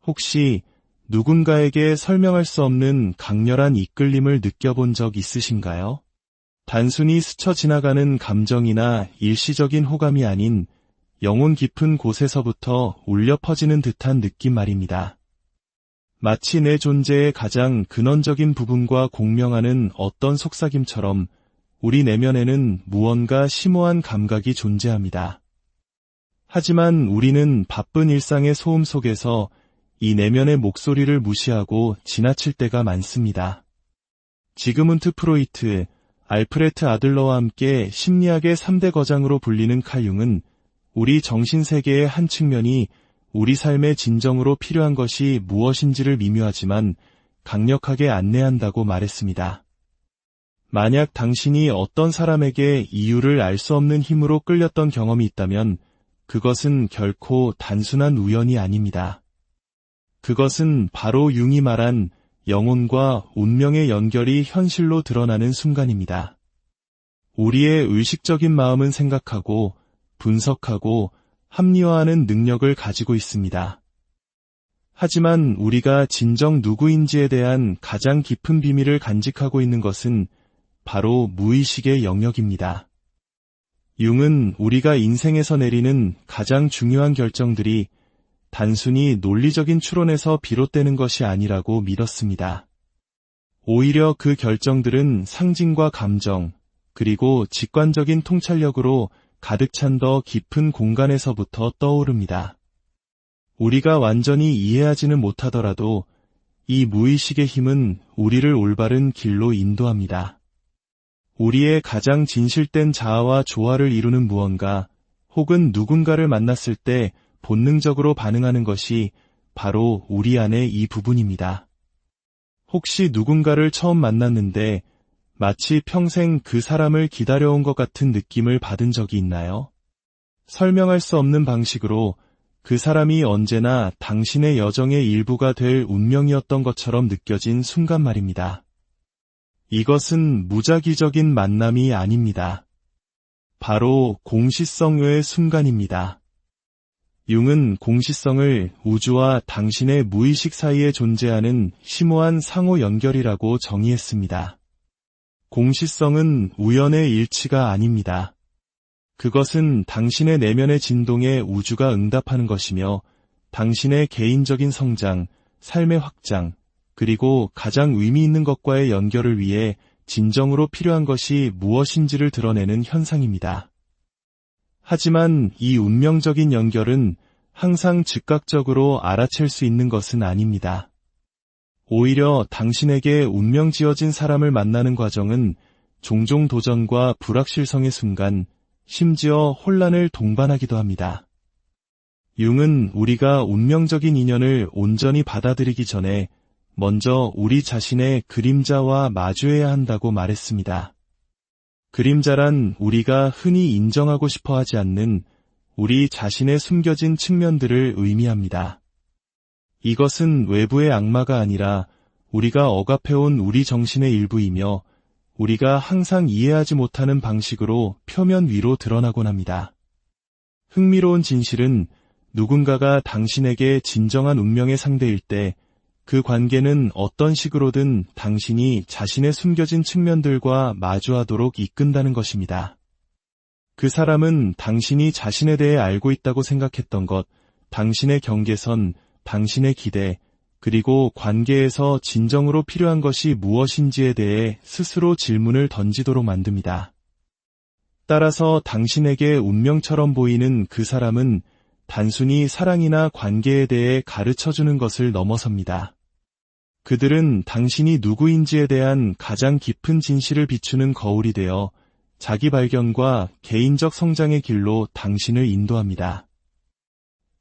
혹시 누군가에게 설명할 수 없는 강렬한 이끌림을 느껴본 적 있으신가요? 단순히 스쳐 지나가는 감정이나 일시적인 호감이 아닌 영혼 깊은 곳에서부터 울려 퍼지는 듯한 느낌 말입니다. 마치 내 존재의 가장 근원적인 부분과 공명하는 어떤 속삭임처럼 우리 내면에는 무언가 심오한 감각이 존재합니다. 하지만 우리는 바쁜 일상의 소음 속에서 이 내면의 목소리를 무시하고 지나칠 때가 많습니다. 지그문트 프로이트, 알프레트 아들러와 함께 심리학의 3대 거장으로 불리는 칼 융은 우리 정신세계의 한 측면이 우리 삶의 진정으로 필요한 것이 무엇인지를 미묘하지만 강력하게 안내한다고 말했습니다. 만약 당신이 어떤 사람에게 이유를 알 수 없는 힘으로 끌렸던 경험이 있다면 그것은 결코 단순한 우연이 아닙니다. 그것은 바로 융이 말한 영혼과 운명의 연결이 현실로 드러나는 순간입니다. 우리의 의식적인 마음은 생각하고 분석하고 합리화하는 능력을 가지고 있습니다. 하지만 우리가 진정 누구인지에 대한 가장 깊은 비밀을 간직하고 있는 것은 바로 무의식의 영역입니다. 융은 우리가 인생에서 내리는 가장 중요한 결정들이 단순히 논리적인 추론에서 비롯되는 것이 아니라고 믿었습니다. 오히려 그 결정들은 상징과 감정, 그리고 직관적인 통찰력으로 가득 찬 더 깊은 공간에서부터 떠오릅니다. 우리가 완전히 이해하지는 못하더라도 이 무의식의 힘은 우리를 올바른 길로 인도합니다. 우리의 가장 진실된 자아와 조화를 이루는 무언가, 혹은 누군가를 만났을 때 본능적으로 반응하는 것이 바로 우리 안의 이 부분입니다. 혹시 누군가를 처음 만났는데 마치 평생 그 사람을 기다려온 것 같은 느낌을 받은 적이 있나요? 설명할 수 없는 방식으로 그 사람이 언제나 당신의 여정의 일부가 될 운명이었던 것처럼 느껴진 순간 말입니다. 이것은 무작위적인 만남이 아닙니다. 바로 공시성의 순간입니다. 융은 공시성을 우주와 당신의 무의식 사이에 존재하는 심오한 상호 연결이라고 정의했습니다. 공시성은 우연의 일치가 아닙니다. 그것은 당신의 내면의 진동에 우주가 응답하는 것이며 당신의 개인적인 성장, 삶의 확장, 그리고 가장 의미 있는 것과의 연결을 위해 진정으로 필요한 것이 무엇인지를 드러내는 현상입니다. 하지만 이 운명적인 연결은 항상 즉각적으로 알아챌 수 있는 것은 아닙니다. 오히려 당신에게 운명 지어진 사람을 만나는 과정은 종종 도전과 불확실성의 순간, 심지어 혼란을 동반하기도 합니다. 융은 우리가 운명적인 인연을 온전히 받아들이기 전에 먼저 우리 자신의 그림자와 마주해야 한다고 말했습니다. 그림자란 우리가 흔히 인정하고 싶어 하지 않는 우리 자신의 숨겨진 측면들을 의미합니다. 이것은 외부의 악마가 아니라 우리가 억압해온 우리 정신의 일부이며 우리가 항상 이해하지 못하는 방식으로 표면 위로 드러나곤 합니다. 흥미로운 진실은 누군가가 당신에게 진정한 운명의 상대일 때 그 관계는 어떤 식으로든 당신이 자신의 숨겨진 측면들과 마주하도록 이끈다는 것입니다. 그 사람은 당신이 자신에 대해 알고 있다고 생각했던 것, 당신의 경계선, 당신의 기대, 그리고 관계에서 진정으로 필요한 것이 무엇인지에 대해 스스로 질문을 던지도록 만듭니다. 따라서 당신에게 운명처럼 보이는 그 사람은 단순히 사랑이나 관계에 대해 가르쳐주는 것을 넘어섭니다. 그들은 당신이 누구인지에 대한 가장 깊은 진실을 비추는 거울이 되어 자기 발견과 개인적 성장의 길로 당신을 인도합니다.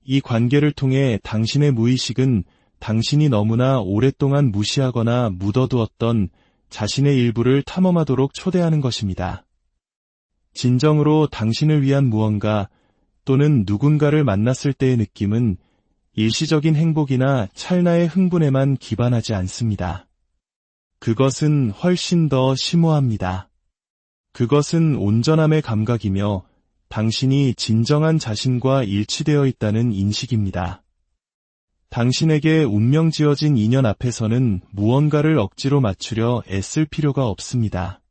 이 관계를 통해 당신의 무의식은 당신이 너무나 오랫동안 무시하거나 묻어두었던 자신의 일부를 탐험하도록 초대하는 것입니다. 진정으로 당신을 위한 무언가 또는 누군가를 만났을 때의 느낌은 일시적인 행복이나 찰나의 흥분에만 기반하지 않습니다. 그것은 훨씬 더 심오합니다. 그것은 온전함의 감각이며 당신이 진정한 자신과 일치되어 있다는 인식입니다. 당신에게 운명 지어진 인연 앞에서는 무언가를 억지로 맞추려 애쓸 필요가 없습니다.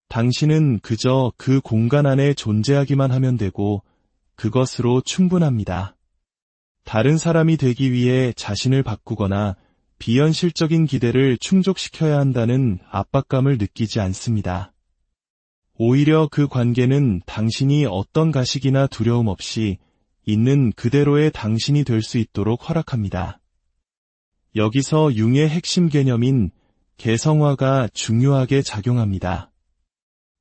당신은 그저 그 공간 안에 존재하기만 하면 되고 그것으로 충분합니다. 다른 사람이 되기 위해 자신을 바꾸거나 비현실적인 기대를 충족시켜야 한다는 압박감을 느끼지 않습니다. 오히려 그 관계는 당신이 어떤 가식이나 두려움 없이 있는 그대로의 당신이 될 수 있도록 허락합니다. 여기서 융의 핵심 개념인 개성화가 중요하게 작용합니다.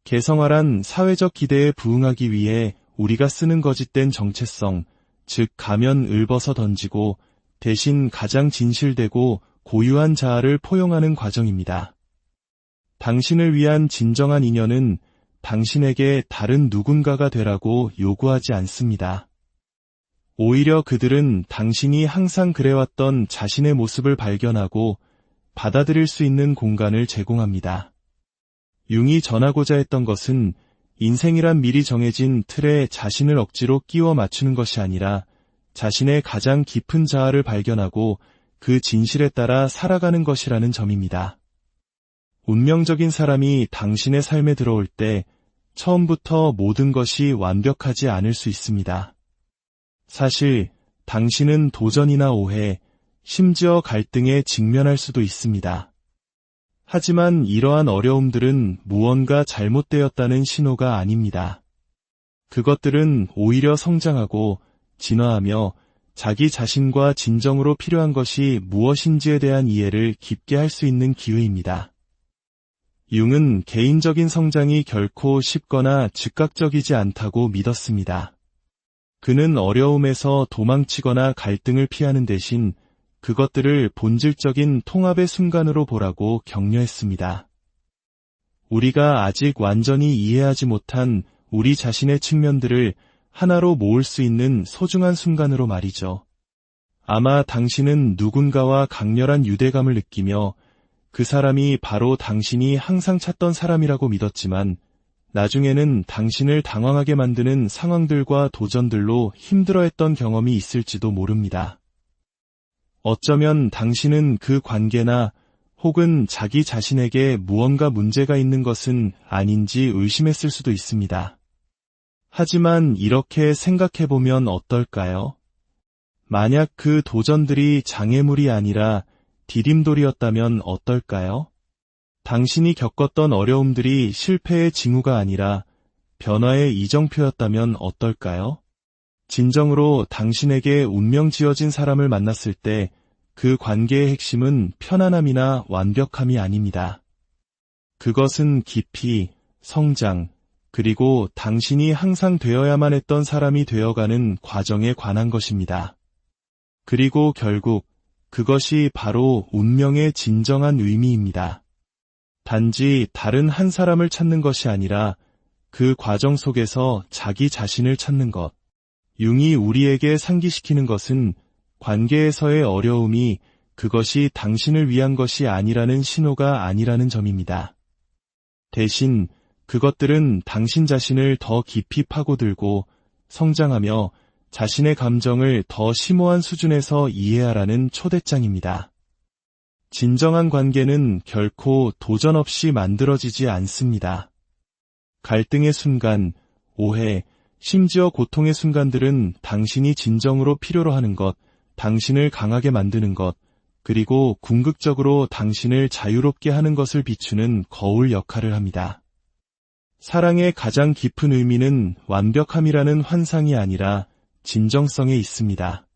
개성화란 사회적 기대에 부응하기 위해 우리가 쓰는 거짓된 정체성, 즉 가면을 벗어 던지고 대신 가장 진실되고 고유한 자아를 포용하는 과정입니다. 당신을 위한 진정한 인연은 당신에게 다른 누군가가 되라고 요구하지 않습니다. 오히려 그들은 당신이 항상 그래왔던 자신의 모습을 발견하고 받아들일 수 있는 공간을 제공합니다. 융이 전하고자 했던 것은 인생이란 미리 정해진 틀에 자신을 억지로 끼워 맞추는 것이 아니라 자신의 가장 깊은 자아를 발견하고 그 진실에 따라 살아가는 것이라는 점입니다. 운명적인 사람이 당신의 삶에 들어올 때 처음부터 모든 것이 완벽하지 않을 수 있습니다. 사실 당신은 도전이나 오해, 심지어 갈등에 직면할 수도 있습니다. 하지만 이러한 어려움들은 무언가 잘못되었다는 신호가 아닙니다. 그것들은 오히려 성장하고 진화하며 자기 자신과 진정으로 필요한 것이 무엇인지에 대한 이해를 깊게 할 수 있는 기회입니다. 융은 개인적인 성장이 결코 쉽거나 즉각적이지 않다고 믿었습니다. 그는 어려움에서 도망치거나 갈등을 피하는 대신 그것들을 본질적인 통합의 순간으로 보라고 격려했습니다. 우리가 아직 완전히 이해하지 못한 우리 자신의 측면들을 하나로 모을 수 있는 소중한 순간으로 말이죠. 아마 당신은 누군가와 강렬한 유대감을 느끼며 그 사람이 바로 당신이 항상 찾던 사람이라고 믿었지만 나중에는 당신을 당황하게 만드는 상황들과 도전들로 힘들어했던 경험이 있을지도 모릅니다. 어쩌면 당신은 그 관계나 혹은 자기 자신에게 무언가 문제가 있는 것은 아닌지 의심했을 수도 있습니다. 하지만 이렇게 생각해보면 어떨까요? 만약 그 도전들이 장애물이 아니라 디딤돌이었다면 어떨까요? 당신이 겪었던 어려움들이 실패의 징후가 아니라 변화의 이정표였다면 어떨까요? 진정으로 당신에게 운명 지어진 사람을 만났을 때 그 관계의 핵심은 편안함이나 완벽함이 아닙니다. 그것은 깊이, 성장, 그리고 당신이 항상 되어야만 했던 사람이 되어가는 과정에 관한 것입니다. 그리고 결국 그것이 바로 운명의 진정한 의미입니다. 단지 다른 한 사람을 찾는 것이 아니라 그 과정 속에서 자기 자신을 찾는 것. 융이 우리에게 상기시키는 것은 관계에서의 어려움이 그것이 당신을 위한 것이 아니라는 신호가 아니라는 점입니다. 대신 그것들은 당신 자신을 더 깊이 파고들고 성장하며 자신의 감정을 더 심오한 수준에서 이해하라는 초대장입니다. 진정한 관계는 결코 도전 없이 만들어지지 않습니다. 갈등의 순간, 오해, 심지어 고통의 순간들은 당신이 진정으로 필요로 하는 것, 당신을 강하게 만드는 것, 그리고 궁극적으로 당신을 자유롭게 하는 것을 비추는 거울 역할을 합니다. 사랑의 가장 깊은 의미는 완벽함이라는 환상이 아니라 진정성에 있습니다.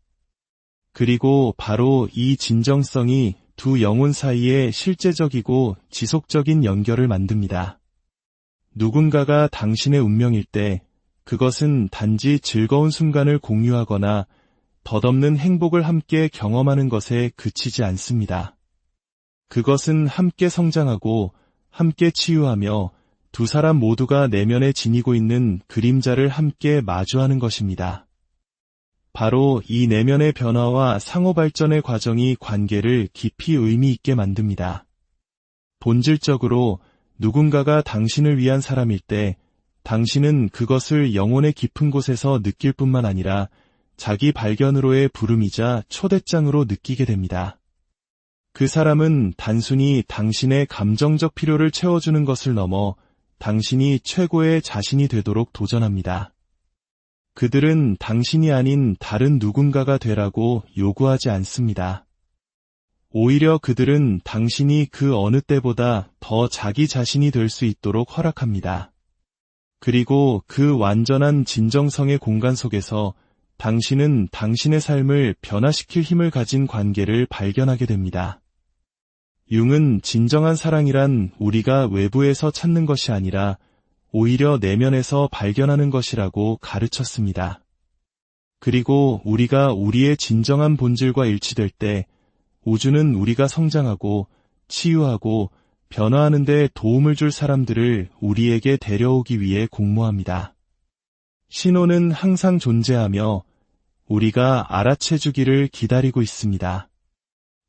그리고 바로 이 진정성이 두 영혼 사이에 실제적이고 지속적인 연결을 만듭니다. 누군가가 당신의 운명일 때 그것은 단지 즐거운 순간을 공유하거나 덧없는 행복을 함께 경험하는 것에 그치지 않습니다. 그것은 함께 성장하고 함께 치유하며 두 사람 모두가 내면에 지니고 있는 그림자를 함께 마주하는 것입니다. 바로 이 내면의 변화와 상호 발전의 과정이 관계를 깊이 의미 있게 만듭니다. 본질적으로 누군가가 당신을 위한 사람일 때 당신은 그것을 영혼의 깊은 곳에서 느낄 뿐만 아니라 자기 발견으로의 부름이자 초대장으로 느끼게 됩니다. 그 사람은 단순히 당신의 감정적 필요를 채워주는 것을 넘어 당신이 최고의 자신이 되도록 도전합니다. 그들은 당신이 아닌 다른 누군가가 되라고 요구하지 않습니다. 오히려 그들은 당신이 그 어느 때보다 더 자기 자신이 될 수 있도록 허락합니다. 그리고 그 완전한 진정성의 공간 속에서 당신은 당신의 삶을 변화시킬 힘을 가진 관계를 발견하게 됩니다. 융은 진정한 사랑이란 우리가 외부에서 찾는 것이 아니라 오히려 내면에서 발견하는 것이라고 가르쳤습니다. 그리고 우리가 우리의 진정한 본질과 일치될 때 우주는 우리가 성장하고 치유하고 변화하는 데 도움을 줄 사람들을 우리에게 데려오기 위해 공모합니다. 신호는 항상 존재하며 우리가 알아채주기를 기다리고 있습니다.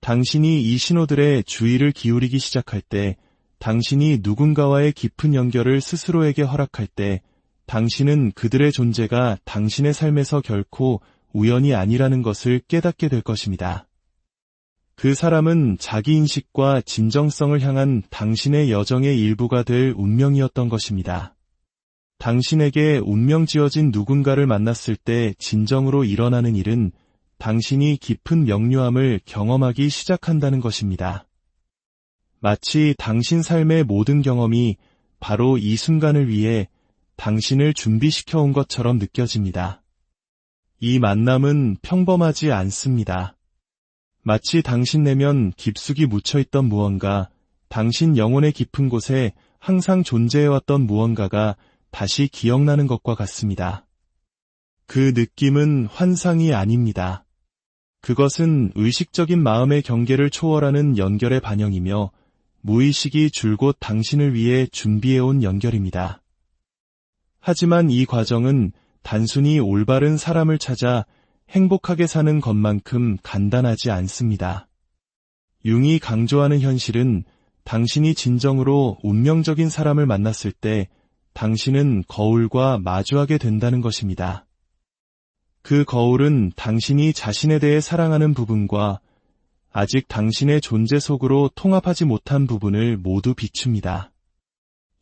당신이 이 신호들에 주의를 기울이기 시작할 때, 당신이 누군가와의 깊은 연결을 스스로에게 허락할 때, 당신은 그들의 존재가 당신의 삶에서 결코 우연이 아니라는 것을 깨닫게 될 것입니다. 그 사람은 자기인식과 진정성을 향한 당신의 여정의 일부가 될 운명이었던 것입니다. 당신에게 운명 지어진 누군가를 만났을 때 진정으로 일어나는 일은 당신이 깊은 명료함을 경험하기 시작한다는 것입니다. 마치 당신 삶의 모든 경험이 바로 이 순간을 위해 당신을 준비시켜 온 것처럼 느껴집니다. 이 만남은 평범하지 않습니다. 마치 당신 내면 깊숙이 묻혀있던 무언가, 당신 영혼의 깊은 곳에 항상 존재해왔던 무언가가 다시 기억나는 것과 같습니다. 그 느낌은 환상이 아닙니다. 그것은 의식적인 마음의 경계를 초월하는 연결의 반영이며 무의식이 줄곧 당신을 위해 준비해온 연결입니다. 하지만 이 과정은 단순히 올바른 사람을 찾아 행복하게 사는 것만큼 간단하지 않습니다. 융이 강조하는 현실은 당신이 진정으로 운명적인 사람을 만났을 때 당신은 거울과 마주하게 된다는 것입니다. 그 거울은 당신이 자신에 대해 사랑하는 부분과 아직 당신의 존재 속으로 통합하지 못한 부분을 모두 비춥니다.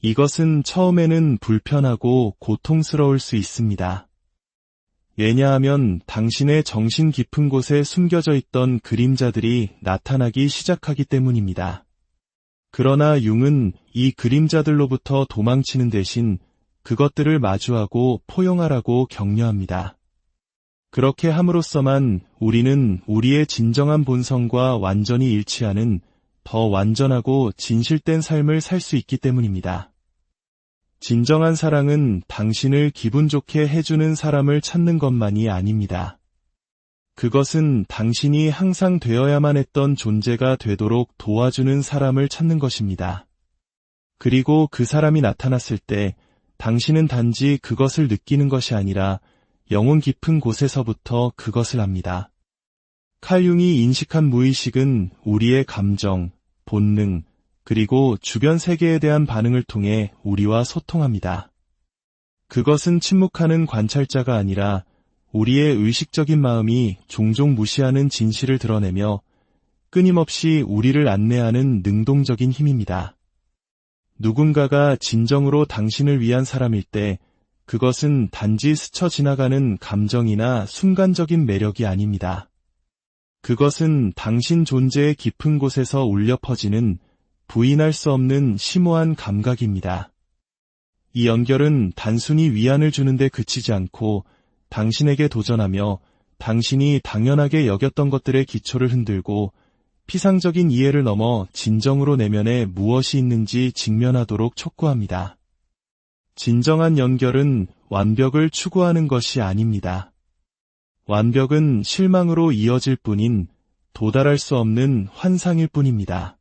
이것은 처음에는 불편하고 고통스러울 수 있습니다. 왜냐하면 당신의 정신 깊은 곳에 숨겨져 있던 그림자들이 나타나기 시작하기 때문입니다. 그러나 융은 이 그림자들로부터 도망치는 대신 그것들을 마주하고 포용하라고 격려합니다. 그렇게 함으로써만 우리는 우리의 진정한 본성과 완전히 일치하는 더 완전하고 진실된 삶을 살 수 있기 때문입니다. 진정한 사랑은 당신을 기분 좋게 해주는 사람을 찾는 것만이 아닙니다. 그것은 당신이 항상 되어야만 했던 존재가 되도록 도와주는 사람을 찾는 것입니다. 그리고 그 사람이 나타났을 때 당신은 단지 그것을 느끼는 것이 아니라 영혼 깊은 곳에서부터 그것을 압니다. 칼 융이 인식한 무의식은 우리의 감정, 본능, 그리고 주변 세계에 대한 반응을 통해 우리와 소통합니다. 그것은 침묵하는 관찰자가 아니라 우리의 의식적인 마음이 종종 무시하는 진실을 드러내며 끊임없이 우리를 안내하는 능동적인 힘입니다. 누군가가 진정으로 당신을 위한 사람일 때 그것은 단지 스쳐 지나가는 감정이나 순간적인 매력이 아닙니다. 그것은 당신 존재의 깊은 곳에서 울려 퍼지는 부인할 수 없는 심오한 감각입니다. 이 연결은 단순히 위안을 주는데 그치지 않고 당신에게 도전하며 당신이 당연하게 여겼던 것들의 기초를 흔들고 피상적인 이해를 넘어 진정으로 내면에 무엇이 있는지 직면하도록 촉구합니다. 진정한 연결은 완벽을 추구하는 것이 아닙니다. 완벽은 실망으로 이어질 뿐인 도달할 수 없는 환상일 뿐입니다.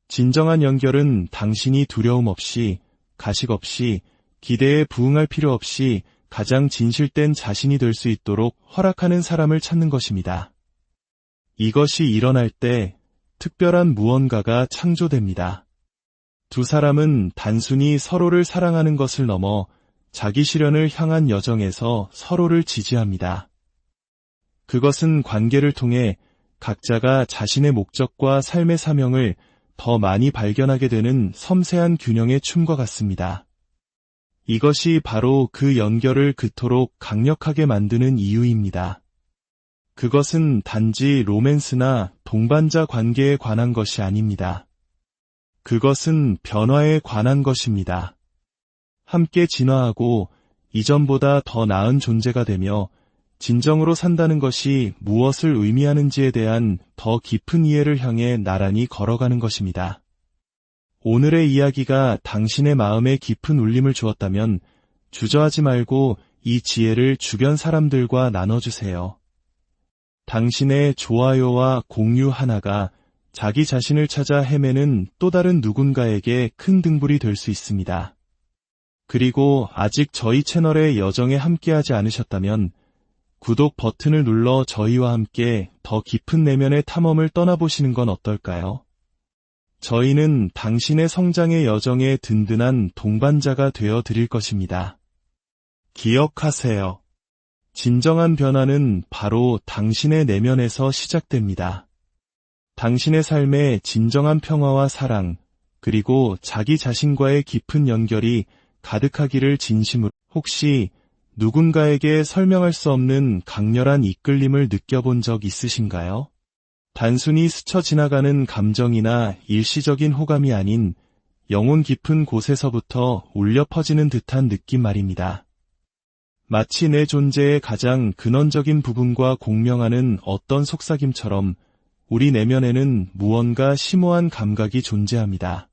진정한 연결은 당신이 두려움 없이, 가식 없이, 기대에 부응할 필요 없이 가장 진실된 자신이 될 수 있도록 허락하는 사람을 찾는 것입니다. 이것이 일어날 때 특별한 무언가가 창조됩니다. 두 사람은 단순히 서로를 사랑하는 것을 넘어 자기 실현을 향한 여정에서 서로를 지지합니다. 그것은 관계를 통해 각자가 자신의 목적과 삶의 사명을 더 많이 발견하게 되는 섬세한 균형의 춤과 같습니다. 이것이 바로 그 연결을 그토록 강력하게 만드는 이유입니다. 그것은 단지 로맨스나 동반자 관계에 관한 것이 아닙니다. 그것은 변화에 관한 것입니다. 함께 진화하고 이전보다 더 나은 존재가 되며 진정으로 산다는 것이 무엇을 의미하는지에 대한 더 깊은 이해를 향해 나란히 걸어가는 것입니다. 오늘의 이야기가 당신의 마음에 깊은 울림을 주었다면 주저하지 말고 이 지혜를 주변 사람들과 나눠주세요. 당신의 좋아요와 공유 하나가 자기 자신을 찾아 헤매는 또 다른 누군가에게 큰 등불이 될 수 있습니다. 그리고 아직 저희 채널의 여정에 함께하지 않으셨다면 구독 버튼을 눌러 저희와 함께 더 깊은 내면의 탐험을 떠나보시는 건 어떨까요? 저희는 당신의 성장의 여정에 든든한 동반자가 되어 드릴 것입니다. 기억하세요. 진정한 변화는 바로 당신의 내면에서 시작됩니다. 당신의 삶에 진정한 평화와 사랑, 그리고 자기 자신과의 깊은 연결이 가득하기를 진심으로. 혹시 누군가에게 설명할 수 없는 강렬한 이끌림을 느껴본 적 있으신가요? 단순히 스쳐 지나가는 감정이나 일시적인 호감이 아닌 영혼 깊은 곳에서부터 울려 퍼지는 듯한 느낌 말입니다. 마치 내 존재의 가장 근원적인 부분과 공명하는 어떤 속삭임처럼 우리 내면에는 무언가 심오한 감각이 존재합니다.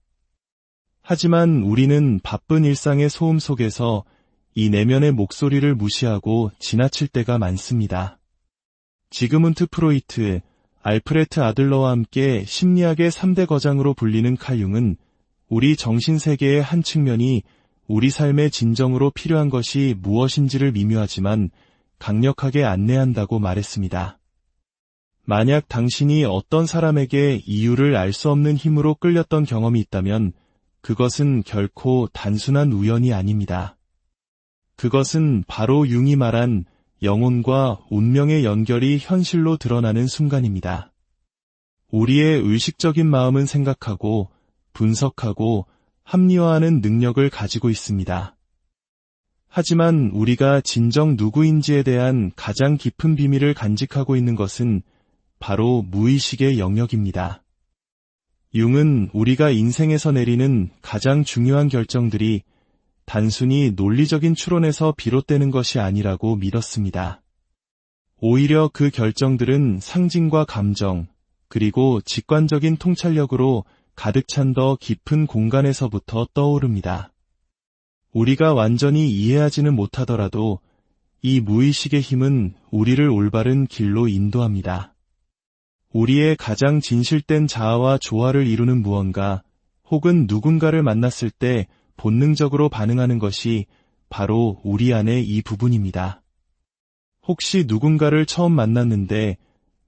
하지만 우리는 바쁜 일상의 소음 속에서 이 내면의 목소리를 무시하고 지나칠 때가 많습니다. 지그문트 프로이트, 알프레트 아들러와 함께 심리학의 3대 거장으로 불리는 칼 융은 우리 정신세계의 한 측면이 우리 삶에 진정으로 필요한 것이 무엇인지를 미묘하지만 강력하게 안내한다고 말했습니다. 만약 당신이 어떤 사람에게 이유를 알 수 없는 힘으로 끌렸던 경험이 있다면 그것은 결코 단순한 우연이 아닙니다. 그것은 바로 융이 말한 영혼과 운명의 연결이 현실로 드러나는 순간입니다. 우리의 의식적인 마음은 생각하고 분석하고 합리화하는 능력을 가지고 있습니다. 하지만 우리가 진정 누구인지에 대한 가장 깊은 비밀을 간직하고 있는 것은 바로 무의식의 영역입니다. 융은 우리가 인생에서 내리는 가장 중요한 결정들이 단순히 논리적인 추론에서 비롯되는 것이 아니라고 믿었습니다. 오히려 그 결정들은 상징과 감정, 그리고 직관적인 통찰력으로 가득 찬 더 깊은 공간에서부터 떠오릅니다. 우리가 완전히 이해하지는 못하더라도 이 무의식의 힘은 우리를 올바른 길로 인도합니다. 우리의 가장 진실된 자아와 조화를 이루는 무언가, 혹은 누군가를 만났을 때 본능적으로 반응하는 것이 바로 우리 안의 이 부분입니다. 혹시 누군가를 처음 만났는데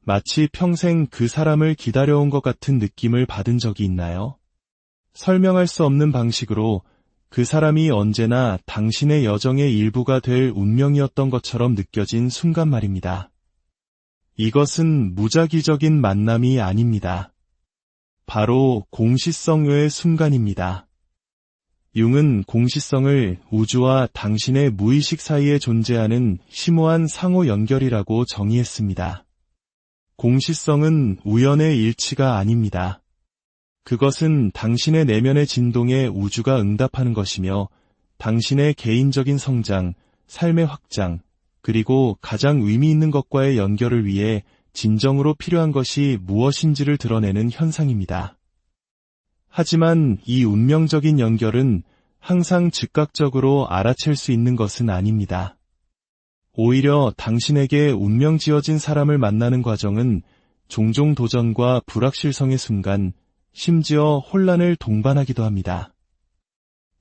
마치 평생 그 사람을 기다려온 것 같은 느낌을 받은 적이 있나요? 설명할 수 없는 방식으로 그 사람이 언제나 당신의 여정의 일부가 될 운명이었던 것처럼 느껴진 순간 말입니다. 이것은 무작위적인 만남이 아닙니다. 바로 공시성의 순간입니다. 융은 공시성을 우주와 당신의 무의식 사이에 존재하는 심오한 상호 연결이라고 정의했습니다. 공시성은 우연의 일치가 아닙니다. 그것은 당신의 내면의 진동에 우주가 응답하는 것이며 당신의 개인적인 성장, 삶의 확장, 그리고 가장 의미 있는 것과의 연결을 위해 진정으로 필요한 것이 무엇인지를 드러내는 현상입니다. 하지만 이 운명적인 연결은 항상 즉각적으로 알아챌 수 있는 것은 아닙니다. 오히려 당신에게 운명 지어진 사람을 만나는 과정은 종종 도전과 불확실성의 순간, 심지어 혼란을 동반하기도 합니다.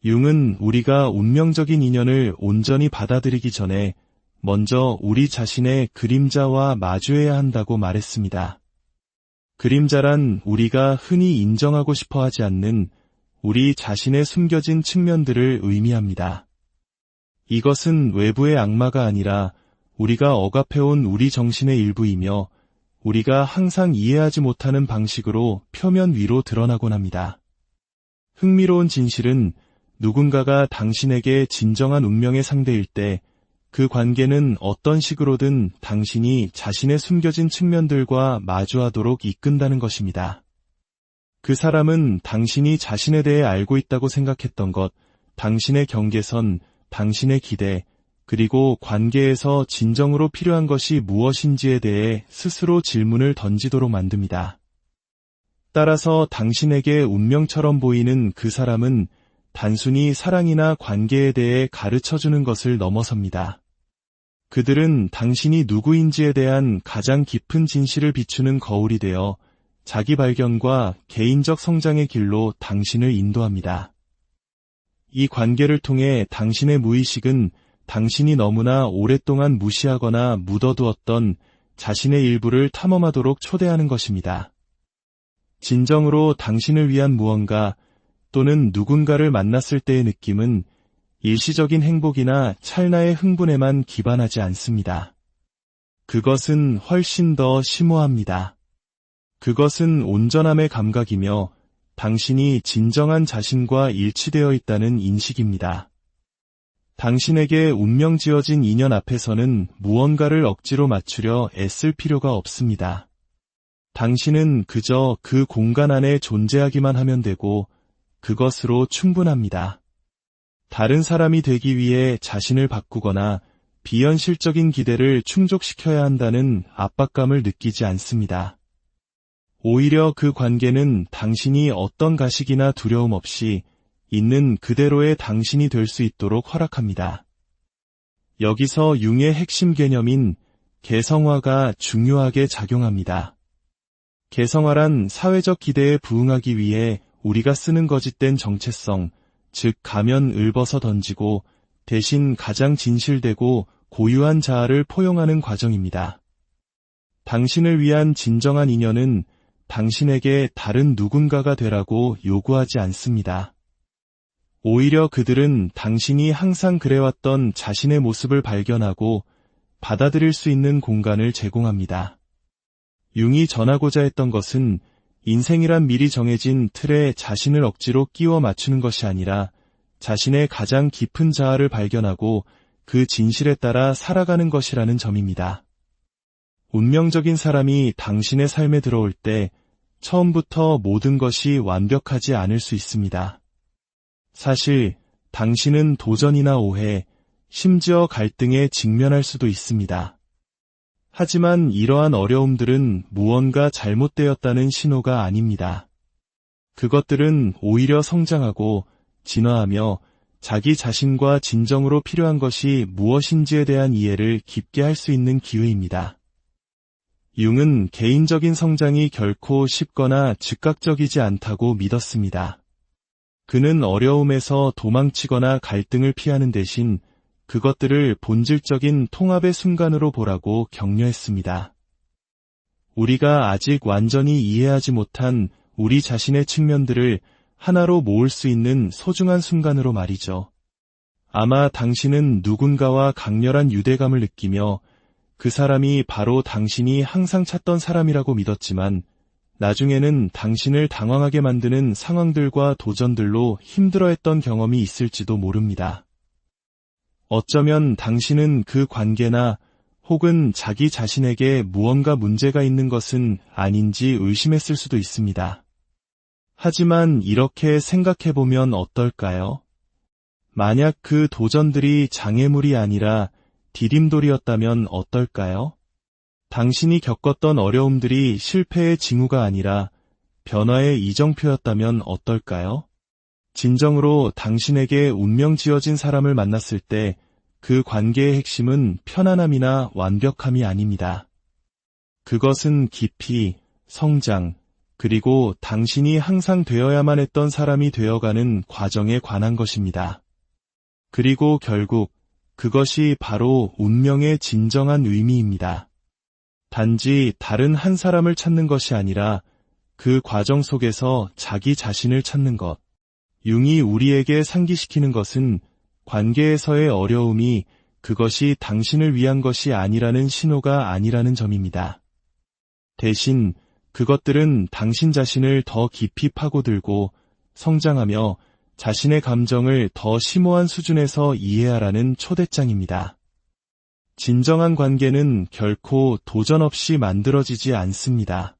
융은 우리가 운명적인 인연을 온전히 받아들이기 전에 먼저 우리 자신의 그림자와 마주해야 한다고 말했습니다. 그림자란 우리가 흔히 인정하고 싶어 하지 않는 우리 자신의 숨겨진 측면들을 의미합니다. 이것은 외부의 악마가 아니라 우리가 억압해온 우리 정신의 일부이며 우리가 항상 이해하지 못하는 방식으로 표면 위로 드러나곤 합니다. 흥미로운 진실은 누군가가 당신에게 진정한 운명의 상대일 때 그 관계는 어떤 식으로든 당신이 자신의 숨겨진 측면들과 마주하도록 이끈다는 것입니다. 그 사람은 당신이 자신에 대해 알고 있다고 생각했던 것, 당신의 경계선, 당신의 기대, 그리고 관계에서 진정으로 필요한 것이 무엇인지에 대해 스스로 질문을 던지도록 만듭니다. 따라서 당신에게 운명처럼 보이는 그 사람은 단순히 사랑이나 관계에 대해 가르쳐주는 것을 넘어섭니다. 그들은 당신이 누구인지에 대한 가장 깊은 진실을 비추는 거울이 되어 자기 발견과 개인적 성장의 길로 당신을 인도합니다. 이 관계를 통해 당신의 무의식은 당신이 너무나 오랫동안 무시하거나 묻어두었던 자신의 일부를 탐험하도록 초대하는 것입니다. 진정으로 당신을 위한 무언가 또는 누군가를 만났을 때의 느낌은 일시적인 행복이나 찰나의 흥분에만 기반하지 않습니다. 그것은 훨씬 더 심오합니다. 그것은 온전함의 감각이며 당신이 진정한 자신과 일치되어 있다는 인식입니다. 당신에게 운명 지어진 인연 앞에서는 무언가를 억지로 맞추려 애쓸 필요가 없습니다. 당신은 그저 그 공간 안에 존재하기만 하면 되고 그것으로 충분합니다. 다른 사람이 되기 위해 자신을 바꾸거나 비현실적인 기대를 충족시켜야 한다는 압박감을 느끼지 않습니다. 오히려 그 관계는 당신이 어떤 가식이나 두려움 없이 있는 그대로의 당신이 될 수 있도록 허락합니다. 여기서 융의 핵심 개념인 개성화가 중요하게 작용합니다. 개성화란 사회적 기대에 부응하기 위해 우리가 쓰는 거짓된 정체성, 즉 가면을 벗어 던지고 대신 가장 진실되고 고유한 자아를 포용하는 과정입니다. 당신을 위한 진정한 인연은 당신에게 다른 누군가가 되라고 요구하지 않습니다. 오히려 그들은 당신이 항상 그래왔던 자신의 모습을 발견하고 받아들일 수 있는 공간을 제공합니다. 융이 전하고자 했던 것은 인생이란 미리 정해진 틀에 자신을 억지로 끼워 맞추는 것이 아니라 자신의 가장 깊은 자아를 발견하고 그 진실에 따라 살아가는 것이라는 점입니다. 운명적인 사람이 당신의 삶에 들어올 때 처음부터 모든 것이 완벽하지 않을 수 있습니다. 사실 당신은 도전이나 오해, 심지어 갈등에 직면할 수도 있습니다. 하지만 이러한 어려움들은 무언가 잘못되었다는 신호가 아닙니다. 그것들은 오히려 성장하고 진화하며 자기 자신과 진정으로 필요한 것이 무엇인지에 대한 이해를 깊게 할 수 있는 기회입니다. 융은 개인적인 성장이 결코 쉽거나 즉각적이지 않다고 믿었습니다. 그는 어려움에서 도망치거나 갈등을 피하는 대신 그것들을 본질적인 통합의 순간으로 보라고 격려했습니다. 우리가 아직 완전히 이해하지 못한 우리 자신의 측면들을 하나로 모을 수 있는 소중한 순간으로 말이죠. 아마 당신은 누군가와 강렬한 유대감을 느끼며 그 사람이 바로 당신이 항상 찾던 사람이라고 믿었지만 나중에는 당신을 당황하게 만드는 상황들과 도전들로 힘들어했던 경험이 있을지도 모릅니다. 어쩌면 당신은 그 관계나 혹은 자기 자신에게 무언가 문제가 있는 것은 아닌지 의심했을 수도 있습니다. 하지만 이렇게 생각해보면 어떨까요? 만약 그 도전들이 장애물이 아니라 디딤돌이었다면 어떨까요? 당신이 겪었던 어려움들이 실패의 징후가 아니라 변화의 이정표였다면 어떨까요? 진정으로 당신에게 운명 지어진 사람을 만났을 때 그 관계의 핵심은 편안함이나 완벽함이 아닙니다. 그것은 깊이, 성장, 그리고 당신이 항상 되어야만 했던 사람이 되어가는 과정에 관한 것입니다. 그리고 결국 그것이 바로 운명의 진정한 의미입니다. 단지 다른 한 사람을 찾는 것이 아니라 그 과정 속에서 자기 자신을 찾는 것. 융이 우리에게 상기시키는 것은 관계에서의 어려움이 그것이 당신을 위한 것이 아니라는 신호가 아니라는 점입니다. 대신 그것들은 당신 자신을 더 깊이 파고들고 성장하며 자신의 감정을 더 심오한 수준에서 이해하라는 초대장입니다. 진정한 관계는 결코 도전 없이 만들어지지 않습니다.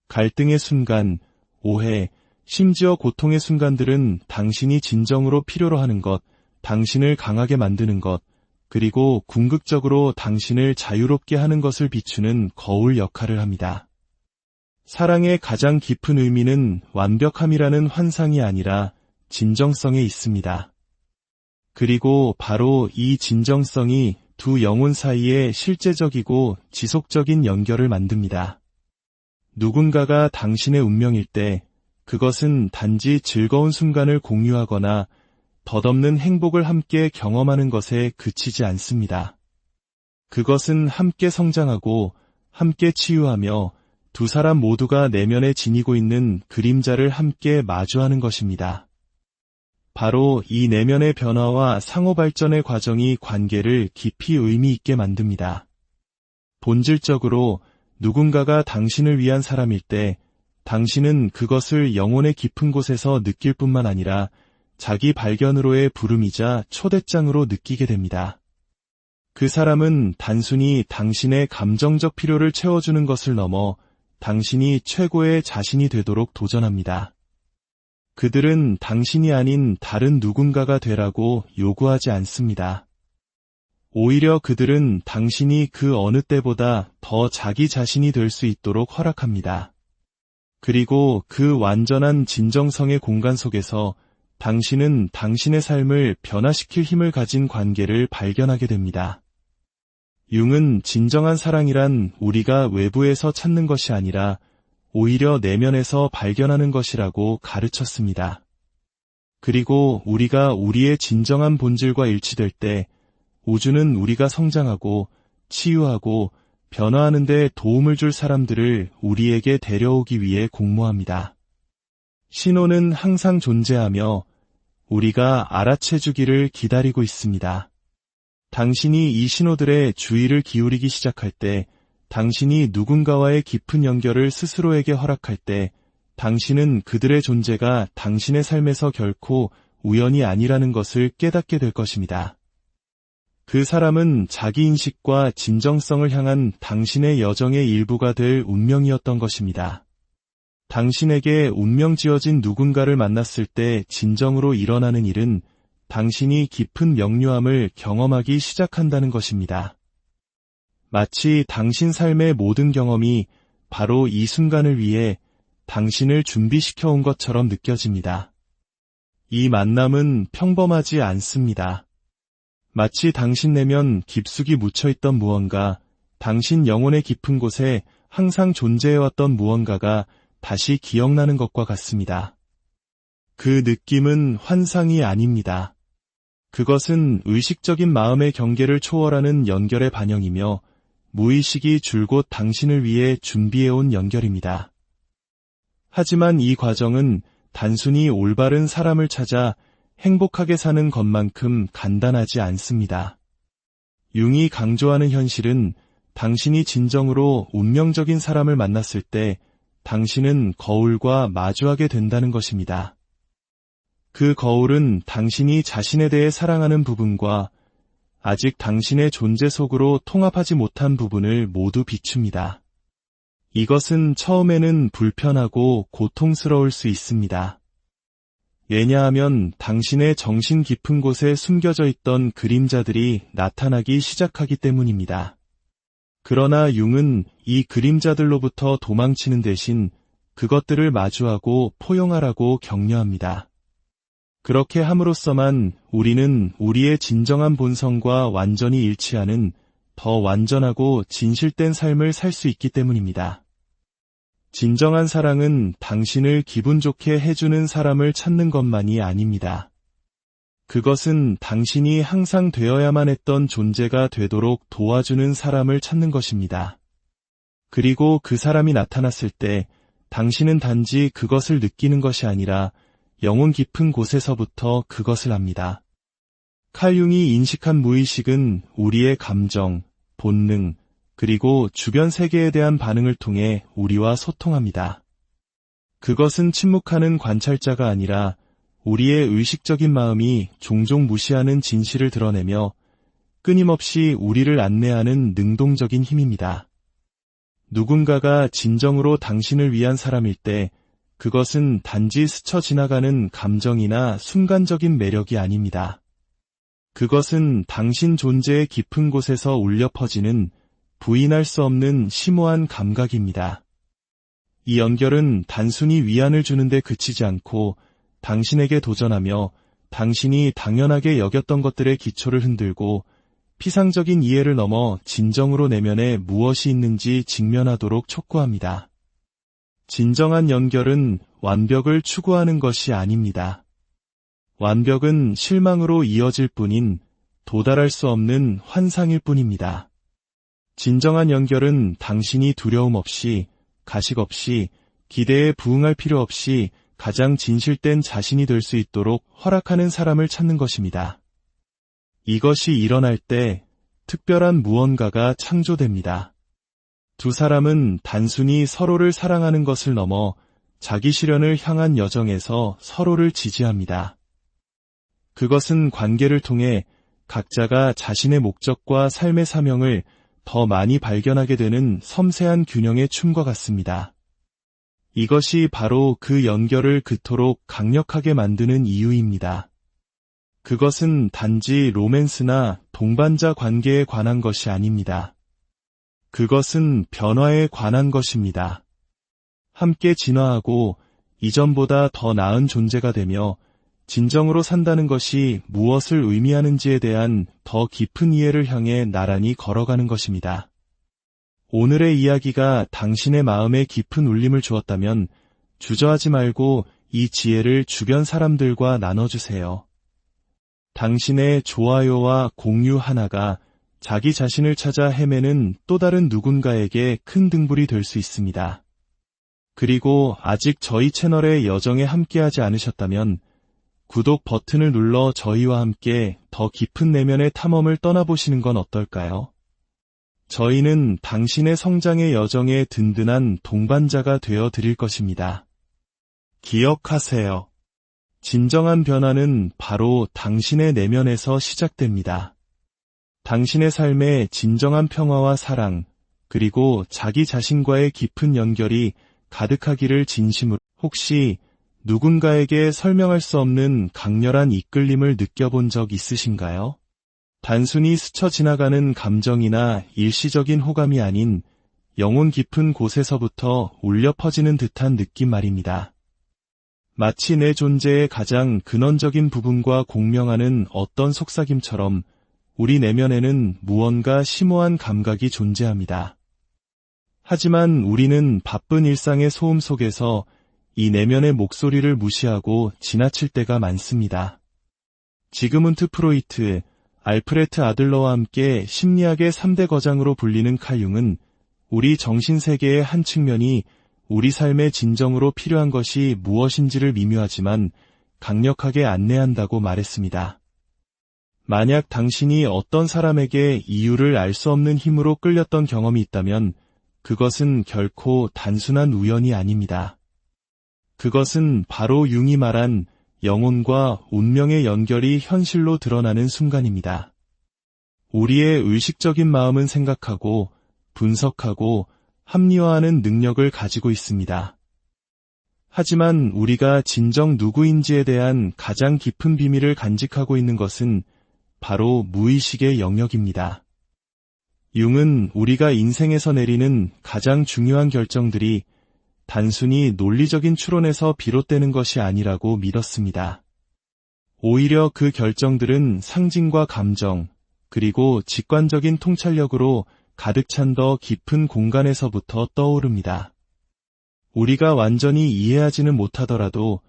갈등의 순간, 오해, 심지어 고통의 순간들은 당신이 진정으로 필요로 하는 것, 당신을 강하게 만드는 것, 그리고 궁극적으로 당신을 자유롭게 하는 것을 비추는 거울 역할을 합니다. 사랑의 가장 깊은 의미는 완벽함이라는 환상이 아니라 진정성에 있습니다. 그리고 바로 이 진정성이 두 영혼 사이에 실제적이고 지속적인 연결을 만듭니다. 누군가가 당신의 운명일 때 그것은 단지 즐거운 순간을 공유하거나 덧없는 행복을 함께 경험하는 것에 그치지 않습니다. 그것은 함께 성장하고 함께 치유하며 두 사람 모두가 내면에 지니고 있는 그림자를 함께 마주하는 것입니다. 바로 이 내면의 변화와 상호 발전의 과정이 관계를 깊이 의미 있게 만듭니다. 본질적으로 누군가가 당신을 위한 사람일 때 당신은 그것을 영혼의 깊은 곳에서 느낄 뿐만 아니라 자기 발견으로의 부름이자 초대장으로 느끼게 됩니다. 그 사람은 단순히 당신의 감정적 필요를 채워주는 것을 넘어 당신이 최고의 자신이 되도록 도전합니다. 그들은 당신이 아닌 다른 누군가가 되라고 요구하지 않습니다. 오히려 그들은 당신이 그 어느 때보다 더 자기 자신이 될 수 있도록 허락합니다. 그리고 그 완전한 진정성의 공간 속에서 당신은 당신의 삶을 변화시킬 힘을 가진 관계를 발견하게 됩니다. 융은 진정한 사랑이란 우리가 외부에서 찾는 것이 아니라 오히려 내면에서 발견하는 것이라고 가르쳤습니다. 그리고 우리가 우리의 진정한 본질과 일치될 때 우주는 우리가 성장하고 치유하고 변화하는 데 도움을 줄 사람들을 우리에게 데려오기 위해 공모합니다. 신호는 항상 존재하며 우리가 알아채주기를 기다리고 있습니다. 당신이 이 신호들에 주의를 기울이기 시작할 때, 당신이 누군가와의 깊은 연결을 스스로에게 허락할 때, 당신은 그들의 존재가 당신의 삶에서 결코 우연이 아니라는 것을 깨닫게 될 것입니다. 그 사람은 자기인식과 진정성을 향한 당신의 여정의 일부가 될 운명이었던 것입니다. 당신에게 운명 지어진 누군가를 만났을 때 진정으로 일어나는 일은 당신이 깊은 명료함을 경험하기 시작한다는 것입니다. 마치 당신 삶의 모든 경험이 바로 이 순간을 위해 당신을 준비시켜 온 것처럼 느껴집니다. 이 만남은 평범하지 않습니다. 마치 당신 내면 깊숙이 묻혀있던 무언가, 당신 영혼의 깊은 곳에 항상 존재해왔던 무언가가 다시 기억나는 것과 같습니다. 그 느낌은 환상이 아닙니다. 그것은 의식적인 마음의 경계를 초월하는 연결의 반영이며 무의식이 줄곧 당신을 위해 준비해온 연결입니다. 하지만 이 과정은 단순히 올바른 사람을 찾아 행복하게 사는 것만큼 간단하지 않습니다. 융이 강조하는 현실은 당신이 진정으로 운명적인 사람을 만났을 때 당신은 거울과 마주하게 된다는 것입니다. 그 거울은 당신이 자신에 대해 사랑하는 부분과 아직 당신의 존재 속으로 통합하지 못한 부분을 모두 비춥니다. 이것은 처음에는 불편하고 고통스러울 수 있습니다. 왜냐하면 당신의 정신 깊은 곳에 숨겨져 있던 그림자들이 나타나기 시작하기 때문입니다. 그러나 융은 이 그림자들로부터 도망치는 대신 그것들을 마주하고 포용하라고 격려합니다. 그렇게 함으로써만 우리는 우리의 진정한 본성과 완전히 일치하는 더 완전하고 진실된 삶을 살 수 있기 때문입니다. 진정한 사랑은 당신을 기분 좋게 해주는 사람을 찾는 것만이 아닙니다. 그것은 당신이 항상 되어야만 했던 존재가 되도록 도와주는 사람을 찾는 것입니다. 그리고 그 사람이 나타났을 때 당신은 단지 그것을 느끼는 것이 아니라 영혼 깊은 곳에서부터 그것을 압니다. 칼 융이 인식한 무의식은 우리의 감정, 본능, 그리고 주변 세계에 대한 반응을 통해 우리와 소통합니다. 그것은 침묵하는 관찰자가 아니라 우리의 의식적인 마음이 종종 무시하는 진실을 드러내며 끊임없이 우리를 안내하는 능동적인 힘입니다. 누군가가 진정으로 당신을 위한 사람일 때 그것은 단지 스쳐 지나가는 감정이나 순간적인 매력이 아닙니다. 그것은 당신 존재의 깊은 곳에서 울려 퍼지는 부인할 수 없는 심오한 감각입니다. 이 연결은 단순히 위안을 주는데 그치지 않고 당신에게 도전하며 당신이 당연하게 여겼던 것들의 기초를 흔들고 피상적인 이해를 넘어 진정으로 내면에 무엇이 있는지 직면하도록 촉구합니다. 진정한 연결은 완벽을 추구하는 것이 아닙니다. 완벽은 실망으로 이어질 뿐인 도달할 수 없는 환상일 뿐입니다. 진정한 연결은 당신이 두려움 없이, 가식 없이, 기대에 부응할 필요 없이 가장 진실된 자신이 될 수 있도록 허락하는 사람을 찾는 것입니다. 이것이 일어날 때 특별한 무언가가 창조됩니다. 두 사람은 단순히 서로를 사랑하는 것을 넘어 자기 실현을 향한 여정에서 서로를 지지합니다. 그것은 관계를 통해 각자가 자신의 목적과 삶의 사명을 더 많이 발견하게 되는 섬세한 균형의 춤과 같습니다. 이것이 바로 그 연결을 그토록 강력하게 만드는 이유입니다. 그것은 단지 로맨스나 동반자 관계에 관한 것이 아닙니다. 그것은 변화에 관한 것입니다. 함께 진화하고 이전보다 더 나은 존재가 되며 진정으로 산다는 것이 무엇을 의미하는지에 대한 더 깊은 이해를 향해 나란히 걸어가는 것입니다. 오늘의 이야기가 당신의 마음에 깊은 울림을 주었다면 주저하지 말고 이 지혜를 주변 사람들과 나눠주세요. 당신의 좋아요와 공유 하나가 자기 자신을 찾아 헤매는 또 다른 누군가에게 큰 등불이 될 수 있습니다. 그리고 아직 저희 채널의 여정에 함께하지 않으셨다면 구독 버튼을 눌러 저희와 함께 더 깊은 내면의 탐험을 떠나보시는 건 어떨까요? 저희는 당신의 성장의 여정에 든든한 동반자가 되어 드릴 것입니다. 기억하세요. 진정한 변화는 바로 당신의 내면에서 시작됩니다. 당신의 삶에 진정한 평화와 사랑, 그리고 자기 자신과의 깊은 연결이 가득하기를 진심으로. 혹시 누군가에게 설명할 수 없는 강렬한 이끌림을 느껴본 적 있으신가요? 단순히 스쳐 지나가는 감정이나 일시적인 호감이 아닌 영혼 깊은 곳에서부터 울려 퍼지는 듯한 느낌 말입니다. 마치 내 존재의 가장 근원적인 부분과 공명하는 어떤 속삭임처럼 우리 내면에는 무언가 심오한 감각이 존재합니다. 하지만 우리는 바쁜 일상의 소음 속에서 이 내면의 목소리를 무시하고 지나칠 때가 많습니다. 지그문트 프로이트, 알프레트 아들러와 함께 심리학의 3대 거장으로 불리는 칼 융은 우리 정신세계의 한 측면이 우리 삶에 진정으로 필요한 것이 무엇인지를 미묘하지만 강력하게 안내한다고 말했습니다. 만약 당신이 어떤 사람에게 이유를 알 수 없는 힘으로 끌렸던 경험이 있다면 그것은 결코 단순한 우연이 아닙니다. 그것은 바로 융이 말한 영혼과 운명의 연결이 현실로 드러나는 순간입니다. 우리의 의식적인 마음은 생각하고 분석하고 합리화하는 능력을 가지고 있습니다. 하지만 우리가 진정 누구인지에 대한 가장 깊은 비밀을 간직하고 있는 것은 바로 무의식의 영역입니다. 융은 우리가 인생에서 내리는 가장 중요한 결정들이 단순히 논리적인 추론에서 비롯되는 것이 아니라고 믿었습니다. 오히려 그 결정들은 상징과 감정, 그리고 직관적인 통찰력으로 가득 찬 더 깊은 공간에서부터 떠오릅니다. 우리가 완전히 이해하지는 못하더라도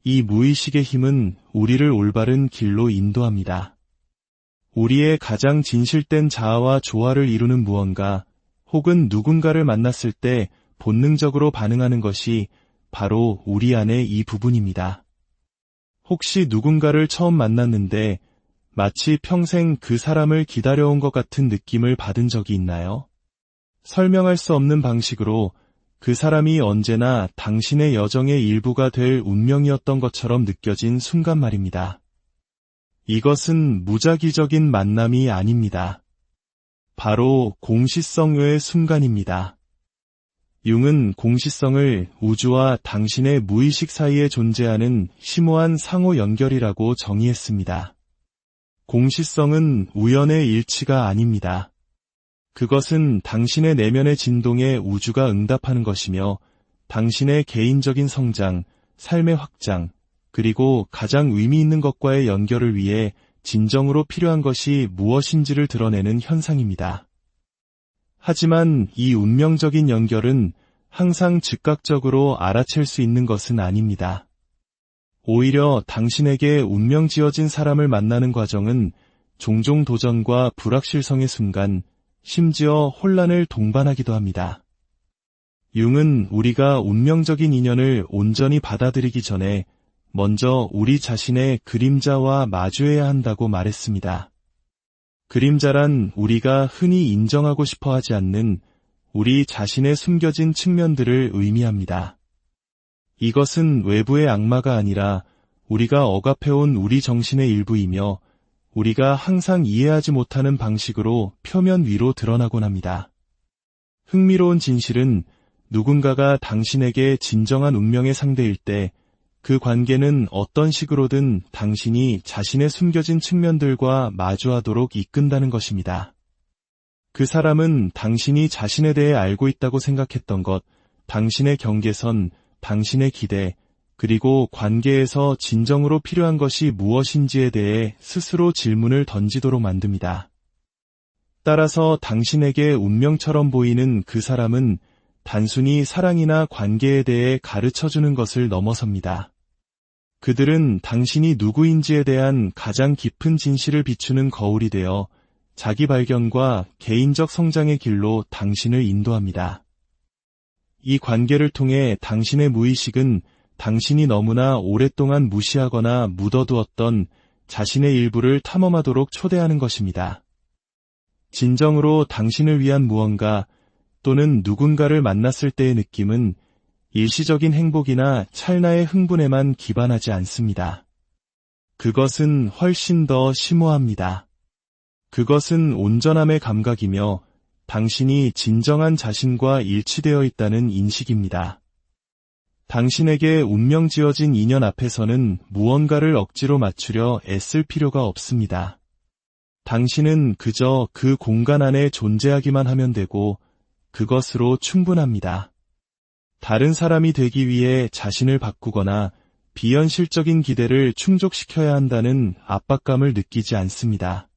이 무의식의 힘은 우리를 올바른 길로 인도합니다. 우리의 가장 진실된 자아와 조화를 이루는 무언가, 혹은 누군가를 만났을 때 본능적으로 반응하는 것이 바로 우리 안의 이 부분입니다. 혹시 누군가를 처음 만났는데 마치 평생 그 사람을 기다려온 것 같은 느낌을 받은 적이 있나요? 설명할 수 없는 방식으로 그 사람이 언제나 당신의 여정의 일부가 될 운명이었던 것처럼 느껴진 순간 말입니다. 이것은 무작위적인 만남이 아닙니다. 바로 공시성의 순간입니다. 융은 공시성을 우주와 당신의 무의식 사이에 존재하는 심오한 상호 연결이라고 정의했습니다. 공시성은 우연의 일치가 아닙니다. 그것은 당신의 내면의 진동에 우주가 응답하는 것이며 당신의 개인적인 성장, 삶의 확장, 그리고 가장 의미 있는 것과의 연결을 위해 진정으로 필요한 것이 무엇인지를 드러내는 현상입니다. 하지만 이 운명적인 연결은 항상 즉각적으로 알아챌 수 있는 것은 아닙니다. 오히려 당신에게 운명 지어진 사람을 만나는 과정은 종종 도전과 불확실성의 순간, 심지어 혼란을 동반하기도 합니다. 융은 우리가 운명적인 인연을 온전히 받아들이기 전에 먼저 우리 자신의 그림자와 마주해야 한다고 말했습니다. 그림자란 우리가 흔히 인정하고 싶어 하지 않는 우리 자신의 숨겨진 측면들을 의미합니다. 이것은 외부의 악마가 아니라 우리가 억압해온 우리 정신의 일부이며 우리가 항상 이해하지 못하는 방식으로 표면 위로 드러나곤 합니다. 흥미로운 진실은 누군가가 당신에게 진정한 운명의 상대일 때 그 관계는 어떤 식으로든 당신이 자신의 숨겨진 측면들과 마주하도록 이끈다는 것입니다. 그 사람은 당신이 자신에 대해 알고 있다고 생각했던 것, 당신의 경계선, 당신의 기대, 그리고 관계에서 진정으로 필요한 것이 무엇인지에 대해 스스로 질문을 던지도록 만듭니다. 따라서 당신에게 운명처럼 보이는 그 사람은 단순히 사랑이나 관계에 대해 가르쳐주는 것을 넘어섭니다. 그들은 당신이 누구인지에 대한 가장 깊은 진실을 비추는 거울이 되어 자기 발견과 개인적 성장의 길로 당신을 인도합니다. 이 관계를 통해 당신의 무의식은 당신이 너무나 오랫동안 무시하거나 묻어두었던 자신의 일부를 탐험하도록 초대하는 것입니다. 진정으로 당신을 위한 무언가 또는 누군가를 만났을 때의 느낌은 일시적인 행복이나 찰나의 흥분에만 기반하지 않습니다. 그것은 훨씬 더 심오합니다. 그것은 온전함의 감각이며 당신이 진정한 자신과 일치되어 있다는 인식입니다. 당신에게 운명 지어진 인연 앞에서는 무언가를 억지로 맞추려 애쓸 필요가 없습니다. 당신은 그저 그 공간 안에 존재하기만 하면 되고 그것으로 충분합니다. 다른 사람이 되기 위해 자신을 바꾸거나 비현실적인 기대를 충족시켜야 한다는 압박감을 느끼지 않습니다.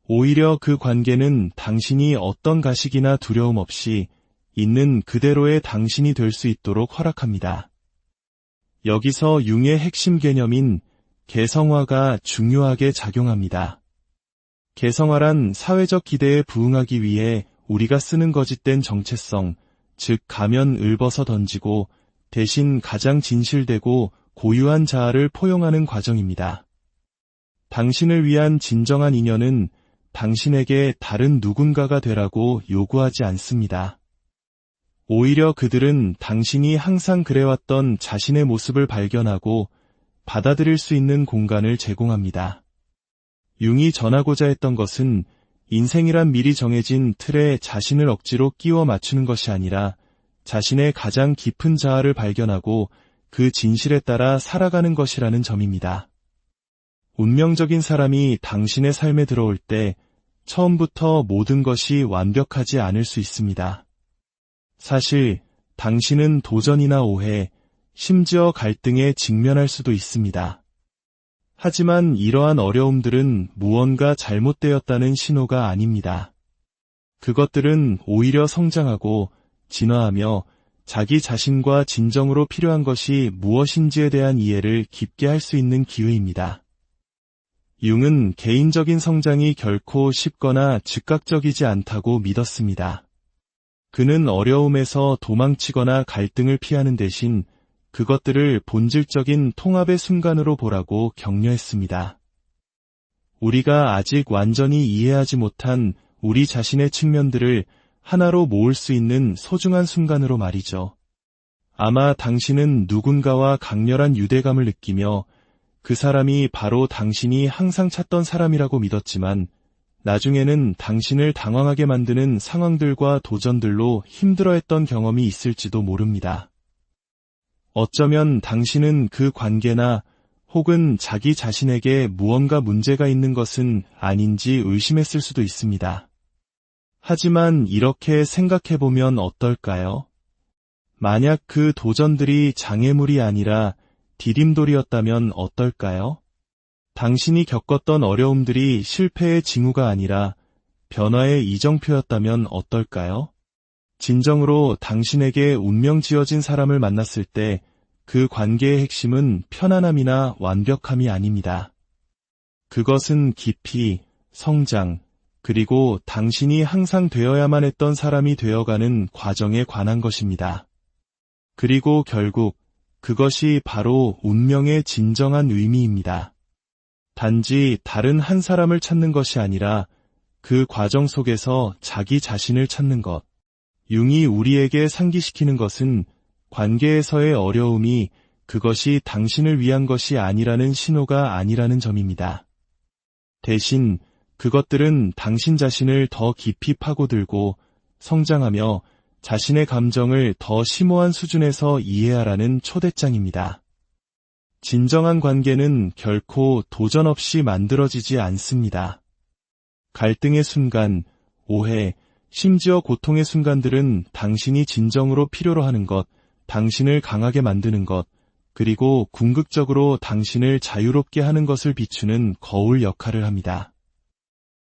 오히려 그 관계는 당신이 어떤 가식이나 두려움 없이 있는 그대로의 당신이 될 수 있도록 허락합니다. 여기서 융의 핵심 개념인 개성화가 중요하게 작용합니다. 개성화란 사회적 기대에 부응하기 위해 우리가 쓰는 거짓된 정체성, 즉 가면을 벗어 던지고 대신 가장 진실되고 고유한 자아를 포용하는 과정입니다. 당신을 위한 진정한 인연은 당신에게 다른 누군가가 되라고 요구하지 않습니다. 오히려 그들은 당신이 항상 그래왔던 자신의 모습을 발견하고 받아들일 수 있는 공간을 제공합니다. 융이 전하고자 했던 것은 인생이란 미리 정해진 틀에 자신을 억지로 끼워 맞추는 것이 아니라 자신의 가장 깊은 자아를 발견하고 그 진실에 따라 살아가는 것이라는 점입니다. 운명적인 사람이 당신의 삶에 들어올 때 처음부터 모든 것이 완벽하지 않을 수 있습니다. 사실 당신은 도전이나 오해, 심지어 갈등에 직면할 수도 있습니다. 하지만 이러한 어려움들은 무언가 잘못되었다는 신호가 아닙니다. 그것들은 오히려 성장하고 진화하며 자기 자신과 진정으로 필요한 것이 무엇인지에 대한 이해를 깊게 할 수 있는 기회입니다. 융은 개인적인 성장이 결코 쉽거나 즉각적이지 않다고 믿었습니다. 그는 어려움에서 도망치거나 갈등을 피하는 대신 그것들을 본질적인 통합의 순간으로 보라고 격려했습니다. 우리가 아직 완전히 이해하지 못한 우리 자신의 측면들을 하나로 모을 수 있는 소중한 순간으로 말이죠. 아마 당신은 누군가와 강렬한 유대감을 느끼며 그 사람이 바로 당신이 항상 찾던 사람이라고 믿었지만 나중에는 당신을 당황하게 만드는 상황들과 도전들로 힘들어했던 경험이 있을지도 모릅니다. 어쩌면 당신은 그 관계나 혹은 자기 자신에게 무언가 문제가 있는 것은 아닌지 의심했을 수도 있습니다. 하지만 이렇게 생각해보면 어떨까요? 만약 그 도전들이 장애물이 아니라 디딤돌이었다면 어떨까요? 당신이 겪었던 어려움들이 실패의 징후가 아니라 변화의 이정표였다면 어떨까요? 진정으로 당신에게 운명 지어진 사람을 만났을 때 그 관계의 핵심은 편안함이나 완벽함이 아닙니다. 그것은 깊이, 성장, 그리고 당신이 항상 되어야만 했던 사람이 되어가는 과정에 관한 것입니다. 그리고 결국 그것이 바로 운명의 진정한 의미입니다. 단지 다른 한 사람을 찾는 것이 아니라 그 과정 속에서 자기 자신을 찾는 것. 융이 우리에게 상기시키는 것은 관계에서의 어려움이 그것이 당신을 위한 것이 아니라는 신호가 아니라는 점입니다. 대신 그것들은 당신 자신을 더 깊이 파고들고 성장하며 자신의 감정을 더 심오한 수준에서 이해하라는 초대장입니다. 진정한 관계는 결코 도전 없이 만들어지지 않습니다. 갈등의 순간, 오해, 심지어 고통의 순간들은 당신이 진정으로 필요로 하는 것, 당신을 강하게 만드는 것, 그리고 궁극적으로 당신을 자유롭게 하는 것을 비추는 거울 역할을 합니다.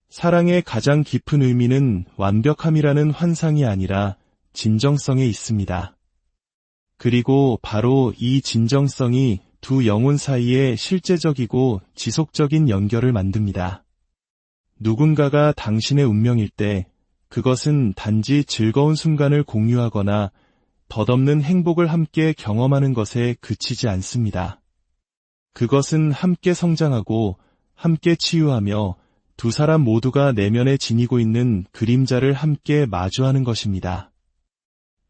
사랑의 가장 깊은 의미는 완벽함이라는 환상이 아니라 진정성에 있습니다. 그리고 바로 이 진정성이 두 영혼 사이에 실제적이고 지속적인 연결을 만듭니다. 누군가가 당신의 운명일 때 그것은 단지 즐거운 순간을 공유하거나 덧없는 행복을 함께 경험하는 것에 그치지 않습니다. 그것은 함께 성장하고 함께 치유하며 두 사람 모두가 내면에 지니고 있는 그림자를 함께 마주하는 것입니다.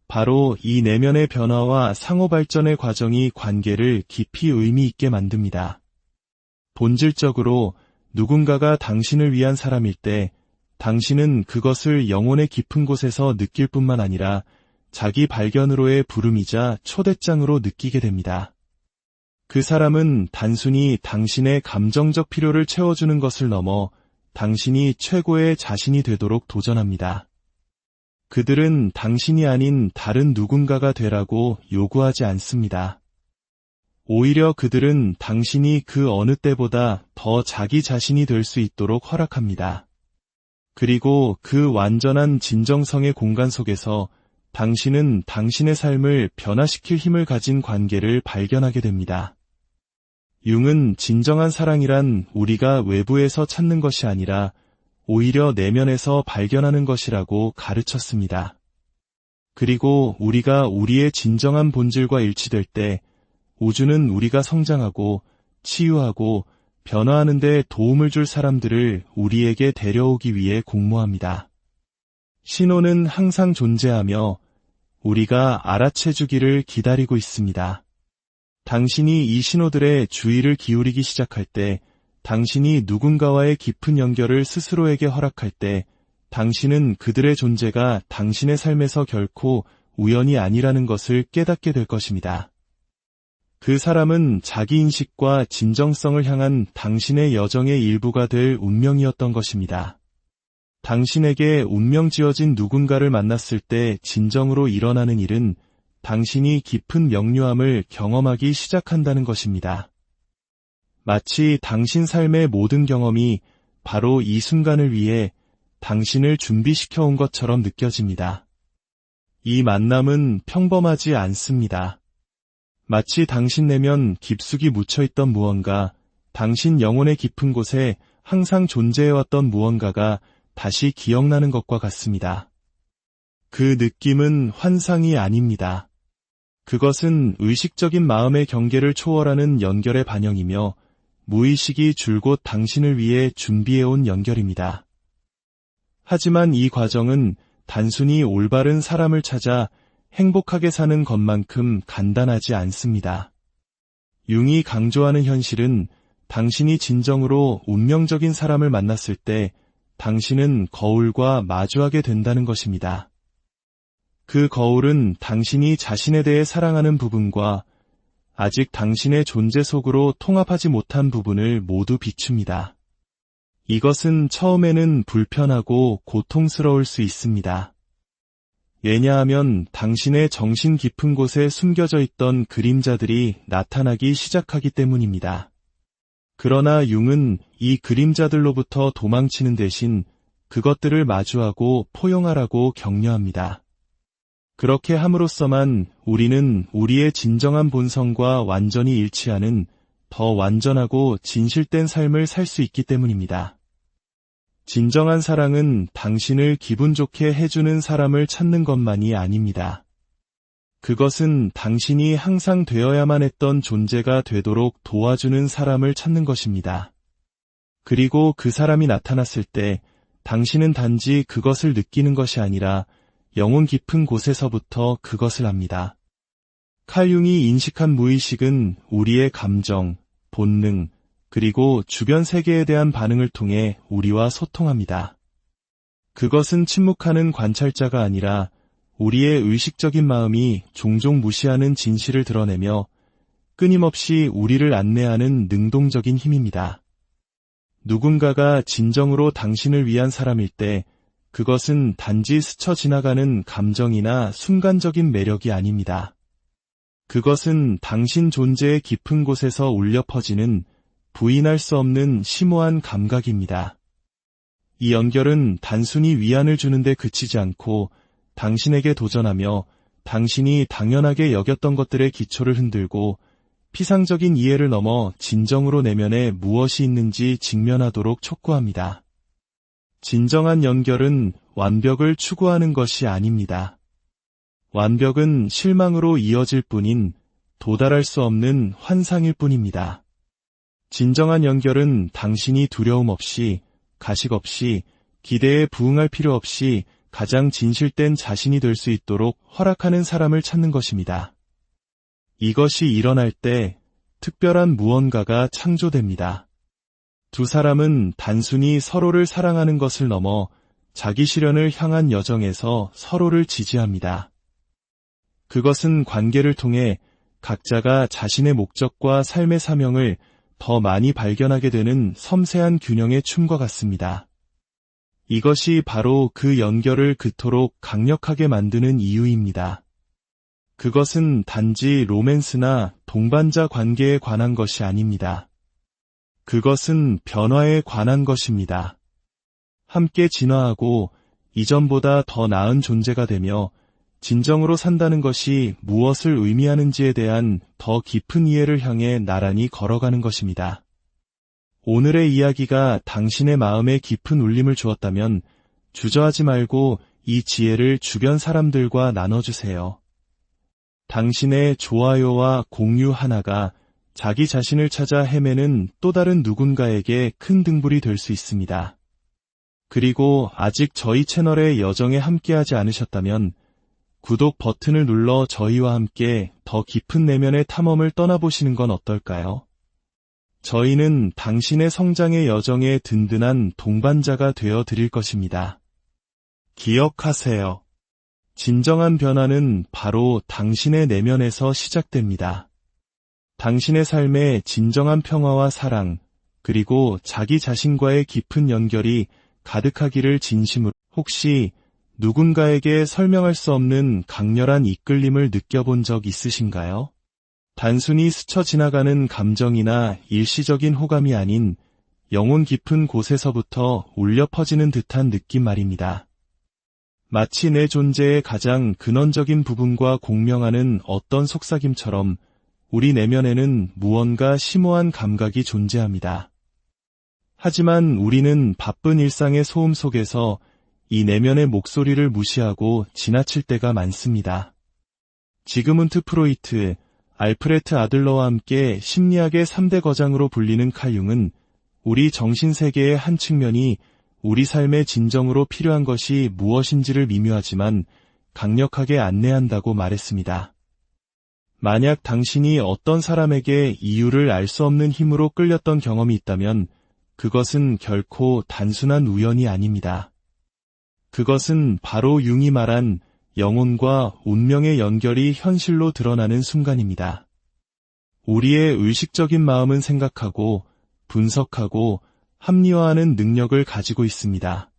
바로 이 내면의 변화와 상호 발전의 과정이 관계를 깊이 의미 있게 만듭니다. 본질적으로 누군가가 당신을 위한 사람일 때 당신은 그것을 영혼의 깊은 곳에서 느낄 뿐만 아니라 자기 발견으로의 부름이자 초대장으로 느끼게 됩니다. 그 사람은 단순히 당신의 감정적 필요를 채워주는 것을 넘어 당신이 최고의 자신이 되도록 도전합니다. 그들은 당신이 아닌 다른 누군가가 되라고 요구하지 않습니다. 오히려 그들은 당신이 그 어느 때보다 더 자기 자신이 될 수 있도록 허락합니다. 그리고 그 완전한 진정성의 공간 속에서 당신은 당신의 삶을 변화시킬 힘을 가진 관계를 발견하게 됩니다. 융은 진정한 사랑이란 우리가 외부에서 찾는 것이 아니라 오히려 내면에서 발견하는 것이라고 가르쳤습니다. 그리고 우리가 우리의 진정한 본질과 일치될 때 우주는 우리가 성장하고 치유하고 변화하는 데 도움을 줄 사람들을 우리에게 데려오기 위해 공모합니다. 신호는 항상 존재하며 우리가 알아채주기를 기다리고 있습니다. 당신이 이 신호들에 주의를 기울이기 시작할 때, 당신이 누군가와의 깊은 연결을 스스로에게 허락할 때, 당신은 그들의 존재가 당신의 삶에서 결코 우연이 아니라는 것을 깨닫게 될 것입니다. 그 사람은 자기인식과 진정성을 향한 당신의 여정의 일부가 될 운명이었던 것입니다. 당신에게 운명 지어진 누군가를 만났을 때 진정으로 일어나는 일은 당신이 깊은 명료함을 경험하기 시작한다는 것입니다. 마치 당신 삶의 모든 경험이 바로 이 순간을 위해 당신을 준비시켜 온 것처럼 느껴집니다. 이 만남은 평범하지 않습니다. 마치 당신 내면 깊숙이 묻혀있던 무언가, 당신 영혼의 깊은 곳에 항상 존재해왔던 무언가가 다시 기억나는 것과 같습니다. 그 느낌은 환상이 아닙니다. 그것은 의식적인 마음의 경계를 초월하는 연결의 반영이며 무의식이 줄곧 당신을 위해 준비해온 연결입니다. 하지만 이 과정은 단순히 올바른 사람을 찾아 행복하게 사는 것만큼 간단하지 않습니다. 융이 강조하는 현실은 당신이 진정으로 운명적인 사람을 만났을 때 당신은 거울과 마주하게 된다는 것입니다. 그 거울은 당신이 자신에 대해 사랑하는 부분과 아직 당신의 존재 속으로 통합하지 못한 부분을 모두 비춥니다. 이것은 처음에는 불편하고 고통스러울 수 있습니다. 왜냐하면 당신의 정신 깊은 곳에 숨겨져 있던 그림자들이 나타나기 시작하기 때문입니다. 그러나 융은 이 그림자들로부터 도망치는 대신 그것들을 마주하고 포용하라고 격려합니다. 그렇게 함으로써만 우리는 우리의 진정한 본성과 완전히 일치하는 더 완전하고 진실된 삶을 살 수 있기 때문입니다. 진정한 사랑은 당신을 기분 좋게 해주는 사람을 찾는 것만이 아닙니다. 그것은 당신이 항상 되어야만 했던 존재가 되도록 도와주는 사람을 찾는 것입니다. 그리고 그 사람이 나타났을 때 당신은 단지 그것을 느끼는 것이 아니라 영혼 깊은 곳에서부터 그것을 압니다. 칼 융이 인식한 무의식은 우리의 감정, 본능, 그리고 주변 세계에 대한 반응을 통해 우리와 소통합니다. 그것은 침묵하는 관찰자가 아니라 우리의 의식적인 마음이 종종 무시하는 진실을 드러내며 끊임없이 우리를 안내하는 능동적인 힘입니다. 누군가가 진정으로 당신을 위한 사람일 때 그것은 단지 스쳐 지나가는 감정이나 순간적인 매력이 아닙니다. 그것은 당신 존재의 깊은 곳에서 울려 퍼지는 부인할 수 없는 심오한 감각입니다. 이 연결은 단순히 위안을 주는데 그치지 않고 당신에게 도전하며 당신이 당연하게 여겼던 것들의 기초를 흔들고 피상적인 이해를 넘어 진정으로 내면에 무엇이 있는지 직면하도록 촉구합니다. 진정한 연결은 완벽을 추구하는 것이 아닙니다. 완벽은 실망으로 이어질 뿐인 도달할 수 없는 환상일 뿐입니다. 진정한 연결은 당신이 두려움 없이, 가식 없이, 기대에 부응할 필요 없이 가장 진실된 자신이 될 수 있도록 허락하는 사람을 찾는 것입니다. 이것이 일어날 때 특별한 무언가가 창조됩니다. 두 사람은 단순히 서로를 사랑하는 것을 넘어 자기 실현을 향한 여정에서 서로를 지지합니다. 그것은 관계를 통해 각자가 자신의 목적과 삶의 사명을 더 많이 발견하게 되는 섬세한 균형의 춤과 같습니다. 이것이 바로 그 연결을 그토록 강력하게 만드는 이유입니다. 그것은 단지 로맨스나 동반자 관계에 관한 것이 아닙니다. 그것은 변화에 관한 것입니다. 함께 진화하고 이전보다 더 나은 존재가 되며 진정으로 산다는 것이 무엇을 의미하는지에 대한 더 깊은 이해를 향해 나란히 걸어가는 것입니다. 오늘의 이야기가 당신의 마음에 깊은 울림을 주었다면 주저하지 말고 이 지혜를 주변 사람들과 나눠주세요. 당신의 좋아요와 공유 하나가 자기 자신을 찾아 헤매는 또 다른 누군가에게 큰 등불이 될 수 있습니다. 그리고 아직 저희 채널의 여정에 함께하지 않으셨다면 구독 버튼을 눌러 저희와 함께 더 깊은 내면의 탐험을 떠나보시는 건 어떨까요? 저희는 당신의 성장의 여정에 든든한 동반자가 되어 드릴 것입니다. 기억하세요. 진정한 변화는 바로 당신의 내면에서 시작됩니다. 당신의 삶에 진정한 평화와 사랑, 그리고 자기 자신과의 깊은 연결이 가득하기를 진심으로. 혹시 누군가에게 설명할 수 없는 강렬한 이끌림을 느껴본 적 있으신가요? 단순히 스쳐 지나가는 감정이나 일시적인 호감이 아닌 영혼 깊은 곳에서부터 울려 퍼지는 듯한 느낌 말입니다. 마치 내 존재의 가장 근원적인 부분과 공명하는 어떤 속삭임처럼 우리 내면에는 무언가 심오한 감각이 존재합니다. 하지만 우리는 바쁜 일상의 소음 속에서 이 내면의 목소리를 무시하고 지나칠 때가 많습니다. 지그문트 프로이트, 알프레트 아들러와 함께 심리학의 3대 거장으로 불리는 칼 융은 우리 정신세계의 한 측면이 우리 삶의 진정으로 필요한 것이 무엇인지를 미묘하지만 강력하게 안내한다고 말했습니다. 만약 당신이 어떤 사람에게 이유를 알 수 없는 힘으로 끌렸던 경험이 있다면 그것은 결코 단순한 우연이 아닙니다. 그것은 바로 융이 말한 영혼과 운명의 연결이 현실로 드러나는 순간입니다. 우리의 의식적인 마음은 생각하고 분석하고 합리화하는 능력을 가지고 있습니다.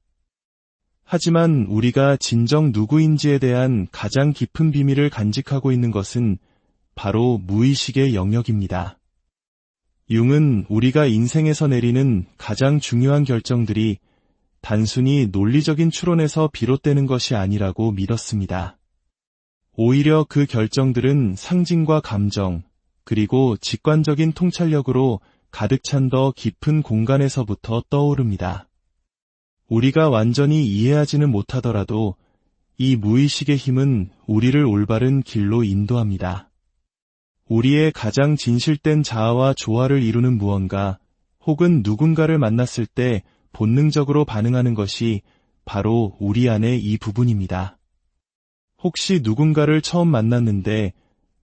하지만 우리가 진정 누구인지에 대한 가장 깊은 비밀을 간직하고 있는 것은 바로 무의식의 영역입니다. 융은 우리가 인생에서 내리는 가장 중요한 결정들이 단순히 논리적인 추론에서 비롯되는 것이 아니라고 믿었습니다. 오히려 그 결정들은 상징과 감정, 그리고 직관적인 통찰력으로 가득 찬 더 깊은 공간에서부터 떠오릅니다. 우리가 완전히 이해하지는 못하더라도 이 무의식의 힘은 우리를 올바른 길로 인도합니다. 우리의 가장 진실된 자아와 조화를 이루는 무언가 혹은 누군가를 만났을 때 본능적으로 반응하는 것이 바로 우리 안의 이 부분입니다. 혹시 누군가를 처음 만났는데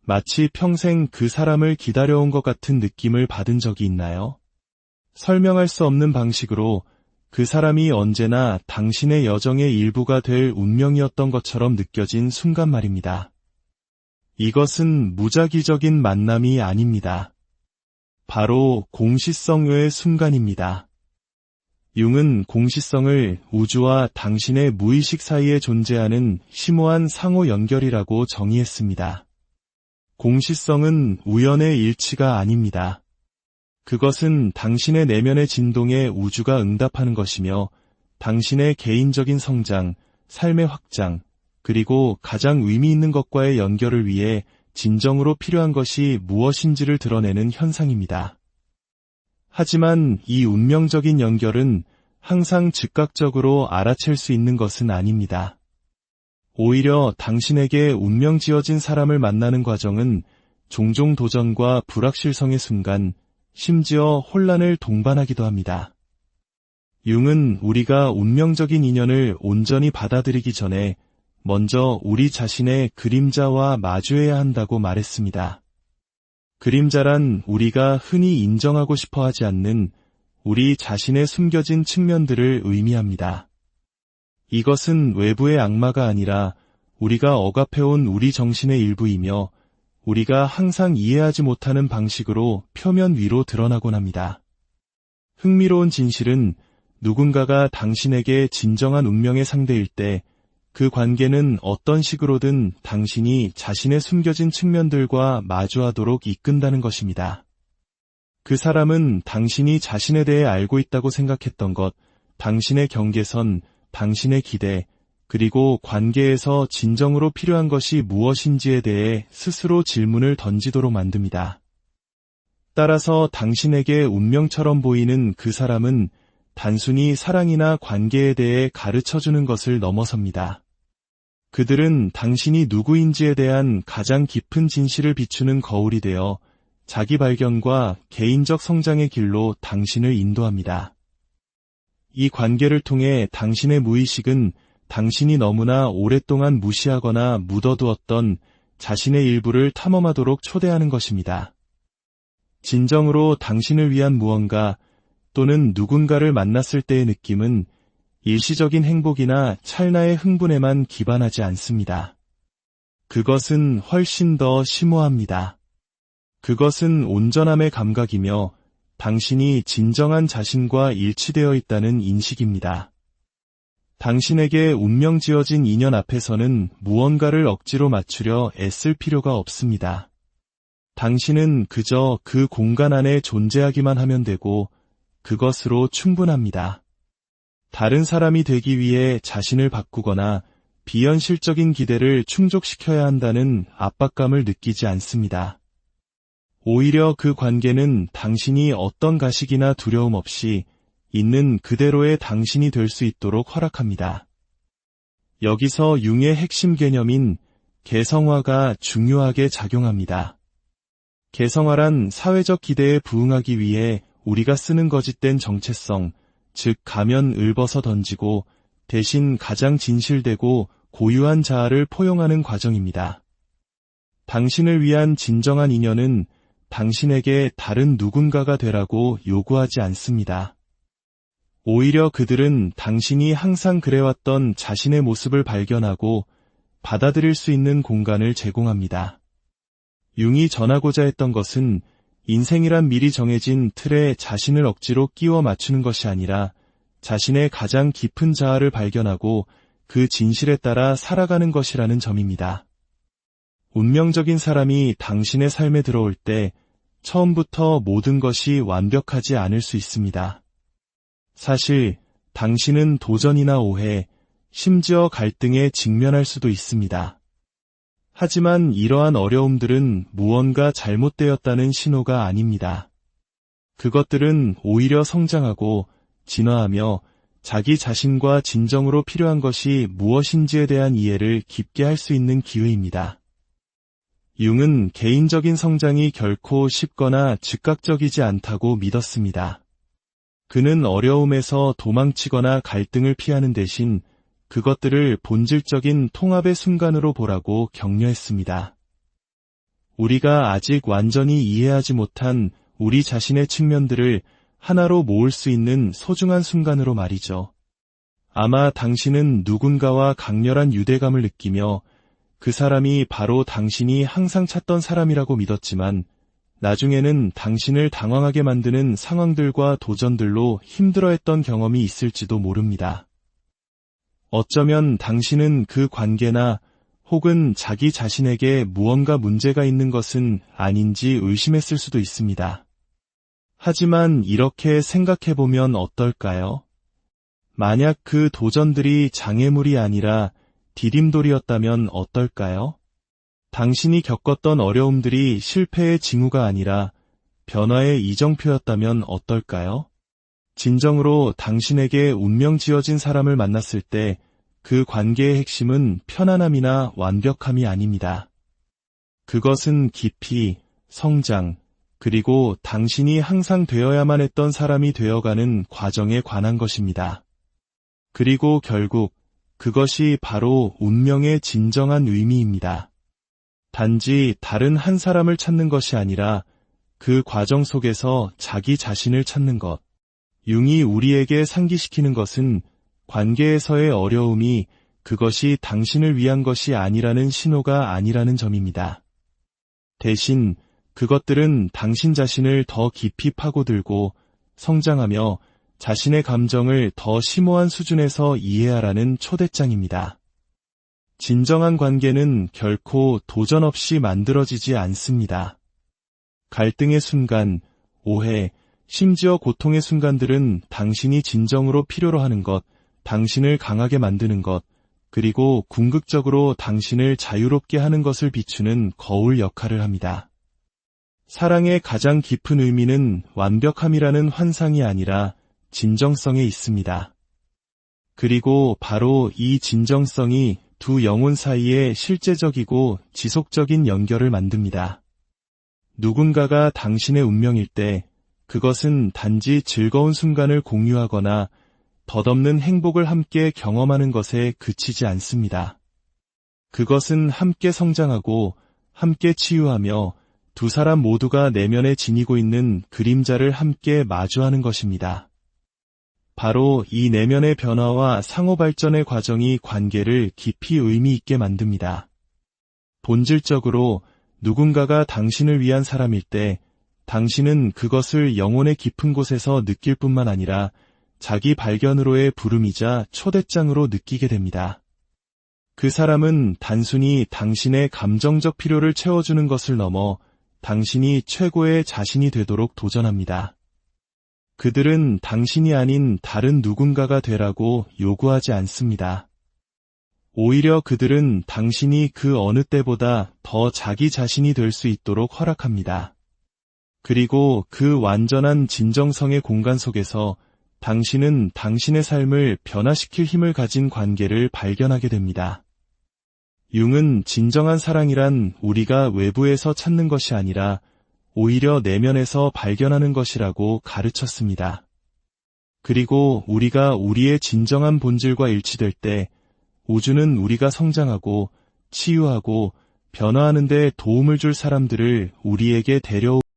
마치 평생 그 사람을 기다려온 것 같은 느낌을 받은 적이 있나요? 설명할 수 없는 방식으로 그 사람이 언제나 당신의 여정의 일부가 될 운명이었던 것처럼 느껴진 순간 말입니다. 이것은 무작위적인 만남이 아닙니다. 바로 공시성의 순간입니다. 융은 공시성을 우주와 당신의 무의식 사이에 존재하는 심오한 상호 연결이라고 정의했습니다. 공시성은 우연의 일치가 아닙니다. 그것은 당신의 내면의 진동에 우주가 응답하는 것이며 당신의 개인적인 성장, 삶의 확장, 그리고 가장 의미 있는 것과의 연결을 위해 진정으로 필요한 것이 무엇인지를 드러내는 현상입니다. 하지만 이 운명적인 연결은 항상 즉각적으로 알아챌 수 있는 것은 아닙니다. 오히려 당신에게 운명 지어진 사람을 만나는 과정은 종종 도전과 불확실성의 순간, 심지어 혼란을 동반하기도 합니다. 융은 우리가 운명적인 인연을 온전히 받아들이기 전에 먼저 우리 자신의 그림자와 마주해야 한다고 말했습니다. 그림자란 우리가 흔히 인정하고 싶어 하지 않는 우리 자신의 숨겨진 측면들을 의미합니다. 이것은 외부의 악마가 아니라 우리가 억압해온 우리 정신의 일부이며 우리가 항상 이해하지 못하는 방식으로 표면 위로 드러나곤 합니다. 흥미로운 진실은 누군가가 당신에게 진정한 운명의 상대일 때 그 관계는 어떤 식으로든 당신이 자신의 숨겨진 측면들과 마주하도록 이끈다는 것입니다. 그 사람은 당신이 자신에 대해 알고 있다고 생각했던 것, 당신의 경계선, 당신의 기대, 그리고 관계에서 진정으로 필요한 것이 무엇인지에 대해 스스로 질문을 던지도록 만듭니다. 따라서 당신에게 운명처럼 보이는 그 사람은 단순히 사랑이나 관계에 대해 가르쳐주는 것을 넘어섭니다. 그들은 당신이 누구인지에 대한 가장 깊은 진실을 비추는 거울이 되어 자기 발견과 개인적 성장의 길로 당신을 인도합니다. 이 관계를 통해 당신의 무의식은 당신이 너무나 오랫동안 무시하거나 묻어두었던 자신의 일부를 탐험하도록 초대하는 것입니다. 진정으로 당신을 위한 무언가 또는 누군가를 만났을 때의 느낌은 일시적인 행복이나 찰나의 흥분에만 기반하지 않습니다. 그것은 훨씬 더 심오합니다. 그것은 온전함의 감각이며 당신이 진정한 자신과 일치되어 있다는 인식입니다. 당신에게 운명 지어진 인연 앞에서는 무언가를 억지로 맞추려 애쓸 필요가 없습니다. 당신은 그저 그 공간 안에 존재하기만 하면 되고 그것으로 충분합니다. 다른 사람이 되기 위해 자신을 바꾸거나 비현실적인 기대를 충족시켜야 한다는 압박감을 느끼지 않습니다. 오히려 그 관계는 당신이 어떤 가식이나 두려움 없이 있는 그대로의 당신이 될 수 있도록 허락합니다. 여기서 융의 핵심 개념인 개성화가 중요하게 작용합니다. 개성화란 사회적 기대에 부응하기 위해 우리가 쓰는 거짓된 정체성, 즉 가면을 벗어 던지고 대신 가장 진실되고 고유한 자아를 포용하는 과정입니다. 당신을 위한 진정한 인연은 당신에게 다른 누군가가 되라고 요구하지 않습니다. 오히려 그들은 당신이 항상 그래왔던 자신의 모습을 발견하고 받아들일 수 있는 공간을 제공합니다. 융이 전하고자 했던 것은 인생이란 미리 정해진 틀에 자신을 억지로 끼워 맞추는 것이 아니라 자신의 가장 깊은 자아를 발견하고 그 진실에 따라 살아가는 것이라는 점입니다. 운명적인 사람이 당신의 삶에 들어올 때 처음부터 모든 것이 완벽하지 않을 수 있습니다. 사실 당신은 도전이나 오해, 심지어 갈등에 직면할 수도 있습니다. 하지만 이러한 어려움들은 무언가 잘못되었다는 신호가 아닙니다. 그것들은 오히려 성장하고 진화하며 자기 자신과 진정으로 필요한 것이 무엇인지에 대한 이해를 깊게 할 수 있는 기회입니다. 융은 개인적인 성장이 결코 쉽거나 즉각적이지 않다고 믿었습니다. 그는 어려움에서 도망치거나 갈등을 피하는 대신 그것들을 본질적인 통합의 순간으로 보라고 격려했습니다. 우리가 아직 완전히 이해하지 못한 우리 자신의 측면들을 하나로 모을 수 있는 소중한 순간으로 말이죠. 아마 당신은 누군가와 강렬한 유대감을 느끼며 그 사람이 바로 당신이 항상 찾던 사람이라고 믿었지만 나중에는 당신을 당황하게 만드는 상황들과 도전들로 힘들어했던 경험이 있을지도 모릅니다. 어쩌면 당신은 그 관계나 혹은 자기 자신에게 무언가 문제가 있는 것은 아닌지 의심했을 수도 있습니다. 하지만 이렇게 생각해보면 어떨까요? 만약 그 도전들이 장애물이 아니라 디딤돌이었다면 어떨까요? 당신이 겪었던 어려움들이 실패의 징후가 아니라 변화의 이정표였다면 어떨까요? 진정으로 당신에게 운명 지어진 사람을 만났을 때 그 관계의 핵심은 편안함이나 완벽함이 아닙니다. 그것은 깊이, 성장, 그리고 당신이 항상 되어야만 했던 사람이 되어가는 과정에 관한 것입니다. 그리고 결국 그것이 바로 운명의 진정한 의미입니다. 단지 다른 한 사람을 찾는 것이 아니라 그 과정 속에서 자기 자신을 찾는 것. 융이 우리에게 상기시키는 것은 관계에서의 어려움이 그것이 당신을 위한 것이 아니라는 신호가 아니라는 점입니다. 대신 그것들은 당신 자신을 더 깊이 파고들고 성장하며 자신의 감정을 더 심오한 수준에서 이해하라는 초대장입니다. 진정한 관계는 결코 도전 없이 만들어지지 않습니다. 갈등의 순간, 오해, 심지어 고통의 순간들은 당신이 진정으로 필요로 하는 것, 당신을 강하게 만드는 것, 그리고 궁극적으로 당신을 자유롭게 하는 것을 비추는 거울 역할을 합니다. 사랑의 가장 깊은 의미는 완벽함이라는 환상이 아니라 진정성에 있습니다. 그리고 바로 이 진정성이 두 영혼 사이에 실제적이고 지속적인 연결을 만듭니다. 누군가가 당신의 운명일 때 그것은 단지 즐거운 순간을 공유하거나 덧없는 행복을 함께 경험하는 것에 그치지 않습니다. 그것은 함께 성장하고 함께 치유하며 두 사람 모두가 내면에 지니고 있는 그림자를 함께 마주하는 것입니다. 바로 이 내면의 변화와 상호 발전의 과정이 관계를 깊이 의미 있게 만듭니다. 본질적으로 누군가가 당신을 위한 사람일 때 당신은 그것을 영혼의 깊은 곳에서 느낄 뿐만 아니라 자기 발견으로의 부름이자 초대장으로 느끼게 됩니다. 그 사람은 단순히 당신의 감정적 필요를 채워주는 것을 넘어 당신이 최고의 자신이 되도록 도전합니다. 그들은 당신이 아닌 다른 누군가가 되라고 요구하지 않습니다. 오히려 그들은 당신이 그 어느 때보다 더 자기 자신이 될 수 있도록 허락합니다. 그리고 그 완전한 진정성의 공간 속에서 당신은 당신의 삶을 변화시킬 힘을 가진 관계를 발견하게 됩니다. 융은 진정한 사랑이란 우리가 외부에서 찾는 것이 아니라 오히려 내면에서 발견하는 것이라고 가르쳤습니다. 그리고 우리가 우리의 진정한 본질과 일치될 때 우주는 우리가 성장하고 치유하고 변화하는 데 도움을 줄 사람들을 우리에게 데려오게